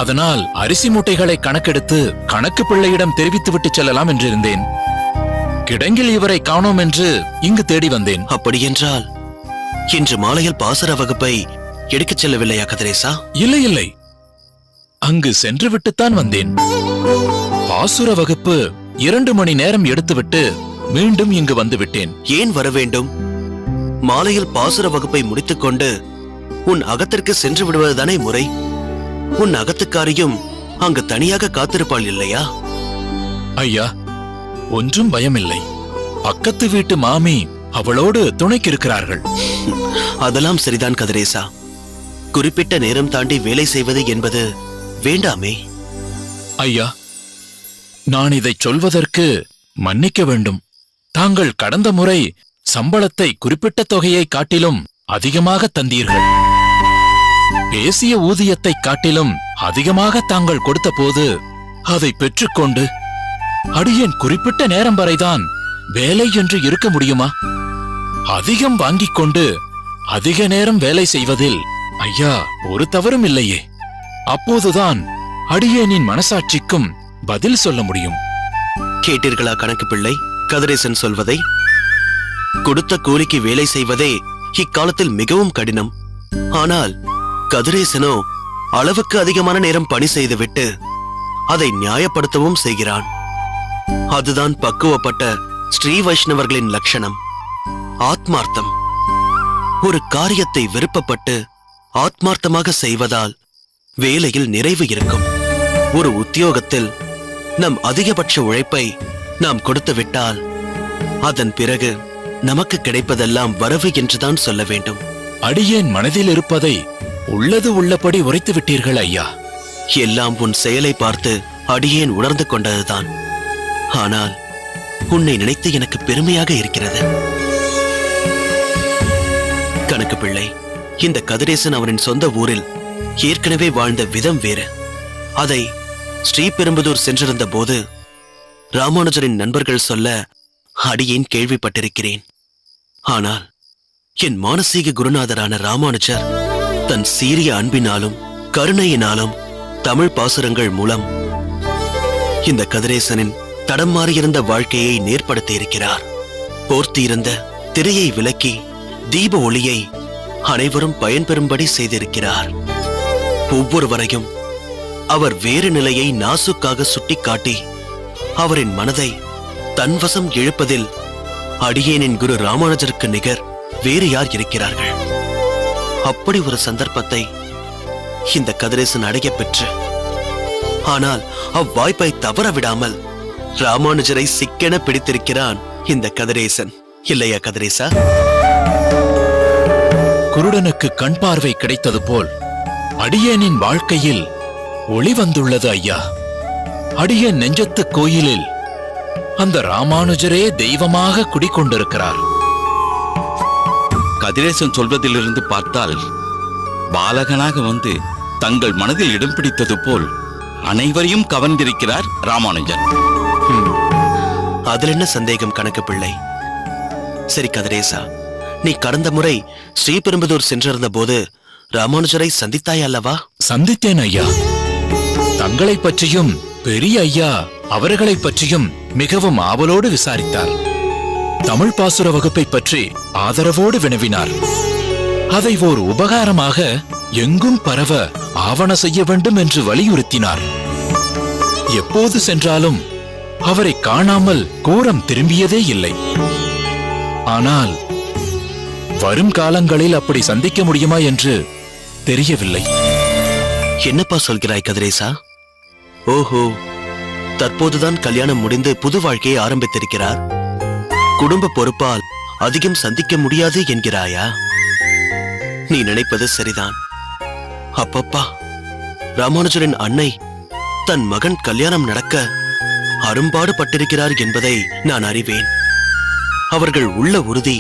அதனால் அரிசி மூட்டைகளை கணக்கெடுத்து கணக்கு பிள்ளையிடம் தெரிவித்துவிட்டு செல்லலாம் என்றிருந்தேன். கிடங்கில் இவரை காணோம் என்று இங்கு தேடி வந்தேன். அப்படியென்றால் இன்று மாலையில் பாசர வகுப்பை எடுக்கச் செல்லவில்லையா கதிரேசா? இல்லை இல்லை, அங்கு சென்று விட்டுத்தான் வந்தேன். பாசுர வகுப்பு 2 மணி நேரம் எடுத்துவிட்டு மீண்டும் இங்கு வந்து விட்டேன். ஏன் வர வேண்டும்? மாலையில் பாசுர வகுப்பை முடித்துக்கொண்டு உன் அகத்திற்கு சென்று விடுவதுதானே முறை. உன் அகத்துக்காரியும் அங்கு தனியாக காத்திருப்பாள் இல்லையா? ஐயா, ஒன்றும் பயமில்லை. பக்கத்து வீட்டு மாமி அவளோடு துணைக்கிருக்கிறார்கள். அதெல்லாம் சரிதான் கதிரேசா. குறிப்பிட்ட நேரம் தாண்டி வேலை செய்வது என்பது வேண்டாமே. ஐயா, நான் இதைச் சொல்வதற்கு மன்னிக்க வேண்டும். தாங்கள் கடந்த முறை சம்பளத்தை குறிப்பிட்ட தொகையை காட்டிலும் அதிகமாக தந்தீர்கள். பேசிய ஊதியத்தை காட்டிலும் அதிகமாக தாங்கள் கொடுத்த போது அதை பெற்றுக்கொண்டு அடியேன் குறிப்பிட்ட நேரம் வரைதான் வேலை என்று இருக்க முடியுமா? அதிகம் வாங்கிக் கொண்டு அதிக நேரம் வேலை செய்வதில் ஐயா ஒரு தவறும் இல்லையே. அப்போதுதான் அடியேனின் மனசாட்சிக்கும் பதில் சொல்ல முடியும். கேட்டீர்களா கணக்கு பிள்ளை கதிரேசன் சொல்வதை? கொடுத்த கூலிக்கு வேலை செய்வதே இக்காலத்தில் மிகவும் கடினம். ஆனால் கதிரேசனோ அளவுக்கு அதிகமான நேரம் பணி செய்துவிட்டு அதை நியாயப்படுத்தவும் செய்கிறான். அதுதான் பக்குவப்பட்ட ஸ்ரீ வைஷ்ணவர்களின் லட்சணம். ஆத்மார்த்தம். ஒரு காரியத்தை விருப்பப்பட்டு ஆத்மார்த்தமாக செய்வதால் வேலையில் நிறைவு இருக்கும். ஒரு உத்தியோகத்தில் நம் அதிகபட்ச உழைப்பை நாம் கொடுத்து விட்டால் அதன் பிறகு நமக்கு கிடைப்பதெல்லாம் வரவு என்றுதான் சொல்ல வேண்டும். அடியேன் மனதில் இருப்பதை உள்ளது உள்ளபடி உரைத்து விட்டீர்கள் ஐயா. எல்லாம் உன் செயலை பார்த்து அடியேன் உணர்ந்து கொண்டதுதான். ஆனால் உன்னை நினைத்து எனக்கு பெருமையாக இருக்கிறது. கணக்கு பிள்ளை, இந்த கதிரேசன் அவனின் சொந்த ஊரில் ஏற்கனவே வாழ்ந்த விதம் வேறு. அதை ஸ்ரீபெரும்புதூர் சென்றிருந்த போது ராமானுஜரின் நண்பர்கள் சொல்ல அடியேன் கேள்விப்பட்டிருக்கிறேன். ஆனால் என் மானசீக குருநாதரான ராமானுஜர் தன் சீரிய அன்பினாலும் கருணையினாலும் தமிழ் பாசுரங்கள் மூலம் இந்த கதிரேசனின் தடம் மாறியிருந்த வாழ்க்கையை நேர்படுத்தி இருக்கிறார். போர்த்தியிருந்த திரையை விலக்கி தீப ஒளியை அனைவரும் பயன்பெறும்படி செய்திருக்கிறார். ஒவ்வொருவரையும் அவர் வேறு நிலையை நாசுக்காக சுட்டிக்காட்டி அவரின் மனதை தன்வசம் இழுப்பதில் அடியேனின் குரு ராமானுஜருக்கு நிகர் வேறு யார் இருக்கிறார்கள்? அப்படி ஒரு சந்தர்ப்பத்தை இந்த கதிரேசன் அடைய பெற்று, ஆனால் அவ்வாய்ப்பை தவற விடாமல் ராமானுஜரை சிக்கென பிடித்திருக்கிறான் இந்த கதிரேசன். இல்லையா கதிரேசா? குருடனுக்கு கண் பார்வை கிடைத்தது போல் அடியேனின் வாழ்க்கையில் ஒளி வந்துள்ளது ஐயா. அடியேன் நெஞ்சத்து கோயிலில் அந்த ராமானுஜரே தெய்வமாக குடிக்கொண்டிருக்கிறார். கதிரேசன் சொல்வதிலிருந்து பார்த்தால் பாலகனாக வந்து தங்கள் மனதில் இடம் பிடித்தது போல் அனைவரையும் கவர்ந்திருக்கிறார் ராமானுஜன். அதில் என்ன சந்தேகம் கணக்கு பிள்ளை? சரி கதிரேசா, நீ கடந்த முறை ஸ்ரீபெரும்புதூர் சென்றிருந்த போது ராமானுஜரை சந்தித்தாய் அல்லவா? சந்தித்தேன் ஐயா. தங்களை பற்றியும் பெரிய ஐயா அவர்களை பற்றியும் மிகவும் ஆவலோடு விசாரித்தார். தமிழ் பாசுர வகுப்பை பற்றி ஆதரவோடு வினவினார். அதை ஓர் உபகாரமாக எங்கும் பரவ ஆவண செய்ய வேண்டும் என்று வலியுறுத்தினார். எப்போது சென்றாலும் அவரை காணாமல் கோரம் திரும்பியதே இல்லை. ஆனால் வரும் காலங்களில் அப்படி சந்திக்க முடியுமா என்று தெரியவில்லை. என்னப்பா சொல்கிறாய் கதிரேசா? ஓஹோ, தற்போதுதான் கல்யாணம் முடிந்து புது வாழ்க்கையை ஆரம்பித்திருக்கிறார். குடும்ப பொறுப்பால் அதிகம் சந்திக்க முடியாது என்கிறாயா? நீ நினைப்பது சரிதான். அப்பப்பா, ராமானுஜரின் அன்னை தன் மகன் கல்யாணம் நடக்க அரும்பாடு பட்டிருக்கிறார் என்பதை நான் அறிவேன். அவர்கள் உள்ள உறுதி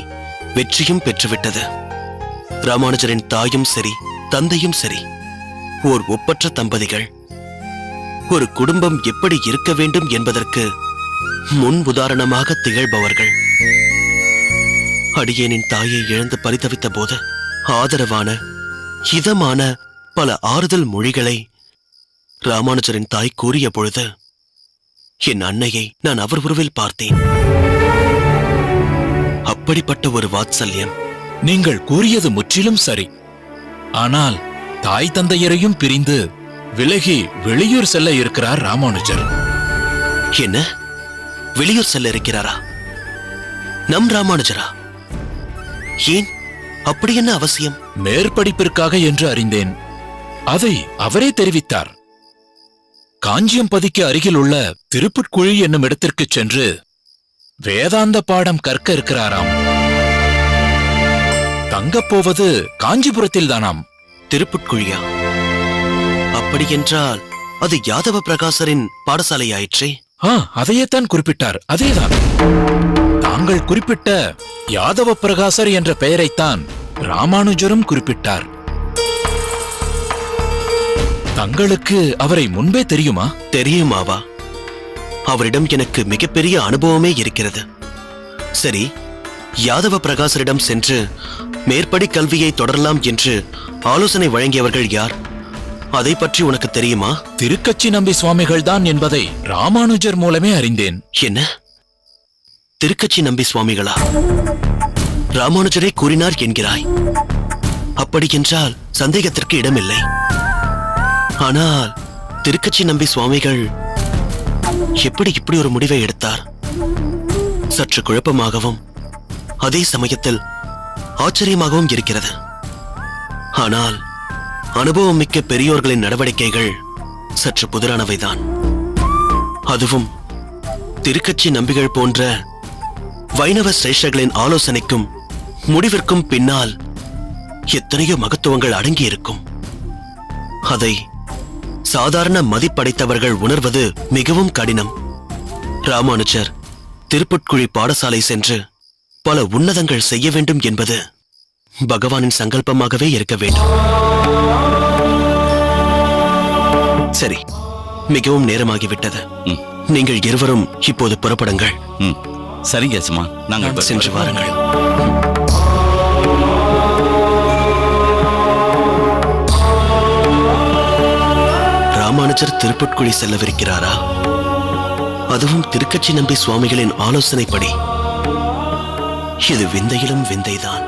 வெற்றியும் பெற்றுவிட்டது. ராமானுஜரின் தாயும் சரி தந்தையும் சரி ஓர் ஒப்பற்ற தம்பதிகள். ஒரு குடும்பம் எப்படி இருக்க வேண்டும் என்பதற்கு முன் உதாரணமாக திகழ்பவர்கள். அடியேனின் தாயை இழந்து பரிதவித்த போது ஆதரவான இதமான பல ஆறுதல் மொழிகளை ராமானுஜரின் தாய் கூறிய பொழுது என் அன்னையை நான் அவர் உருவில் பார்த்தேன். அப்படிப்பட்ட ஒரு வாத்சல்யம். நீங்கள் கூறியது முற்றிலும் சரி. ஆனால் தாய் தந்தையரையும் பிரிந்து விலகி வெளியூர் செல்ல இருக்கிறார் ராமானுஜர். என்ன, வெளியூர் செல்ல இருக்கிறாரா? நம் ராமானுஜரா? ஏன், அப்படி என்ன அவசியம்? மேற்படிப்பிற்காக என்று அறிந்தேன். அதை அவரே தெரிவித்தார். காஞ்சியம்பதிக்கு அருகில் உள்ள திருப்புட்குழி என்னும் இடத்திற்கு சென்று வேதாந்த பாடம் கற்க இருக்கிறாராம். தங்கப்போவது காஞ்சிபுரத்தில் தானாம். திருப்புட்குழியா? அப்படியென்றால் அது யாதவ பிரகாசரின் பாடசாலையாயிற்றே. அதையேத்தான் குறிப்பிட்டார். அதேதான். தாங்கள் குறிப்பிட்ட யாதவ பிரகாசர் என்ற பெயரைத்தான் ராமானுஜரும் குறிப்பிட்டார். தங்களுக்கு அவரை முன்பே தெரியுமா? தெரியுமாவா? அவரிடம் எனக்கு மிகப்பெரிய அனுபவமே இருக்கிறது. சரி, யாதவ பிரகாசரிடம் சென்று மேற்படி கல்வியை தொடரலாம் என்று ஆலோசனை வழங்கியவர்கள் யார்? அதை பற்றி உனக்கு தெரியுமா? திருக்கச்சி நம்பி சுவாமிகள் தான் என்பதை ராமானுஜர் மூலமே அறிந்தேன். என்ன, திருக்கச்சி நம்பி சுவாமிகளா? ராமானுஜரே கூறினார் என்கிறாய்? அப்படி என்றால் சந்தேகத்திற்கு இடமில்லை. ஆனால் திருக்கச்சி நம்பி சுவாமிகள் எப்படி இப்படி ஒரு முடிவை எடுத்தார்? சற்று குழப்பமாகவும் அதே சமயத்தில் ஆச்சரியமாகவும் இருக்கிறது. ஆனால் அனுபவம் மிக்க பெரியோர்களின் நடவடிக்கைகள் சற்று புதிரானவைதான். அதுவும் திருக்கட்சி நம்பிகள் போன்ற வைணவ சிரேஷ்டர்களின் ஆலோசனைக்கும் முடிவிற்கும் பின்னால் எத்தனையோ மகத்துவங்கள் அடங்கியிருக்கும். அதை சாதாரண மதிப்படைத்தவர்கள் உணர்வது மிகவும் கடினம். ராமானுஜர் திருப்புட்குழி பாடசாலை சென்று பல உன்னதங்கள் செய்ய வேண்டும் என்பது பகவானின் சங்கல்பமாகவே இருக்க வேண்டும். சரி, மிகவும் நேரமாகிவிட்டது. நீங்கள் இருவரும் இப்போது புறப்படுங்கள். சரிங்க யஜமா, நாங்கள் சென்று வாருங்கள். ராமானுஜர் திருப்புட்குழி செல்லவிருக்கிறாரா? அதுவும் திருக்கட்சி நம்பி சுவாமிகளின் ஆலோசனைப்படி. இது விந்தையிலும் விந்தைதான்.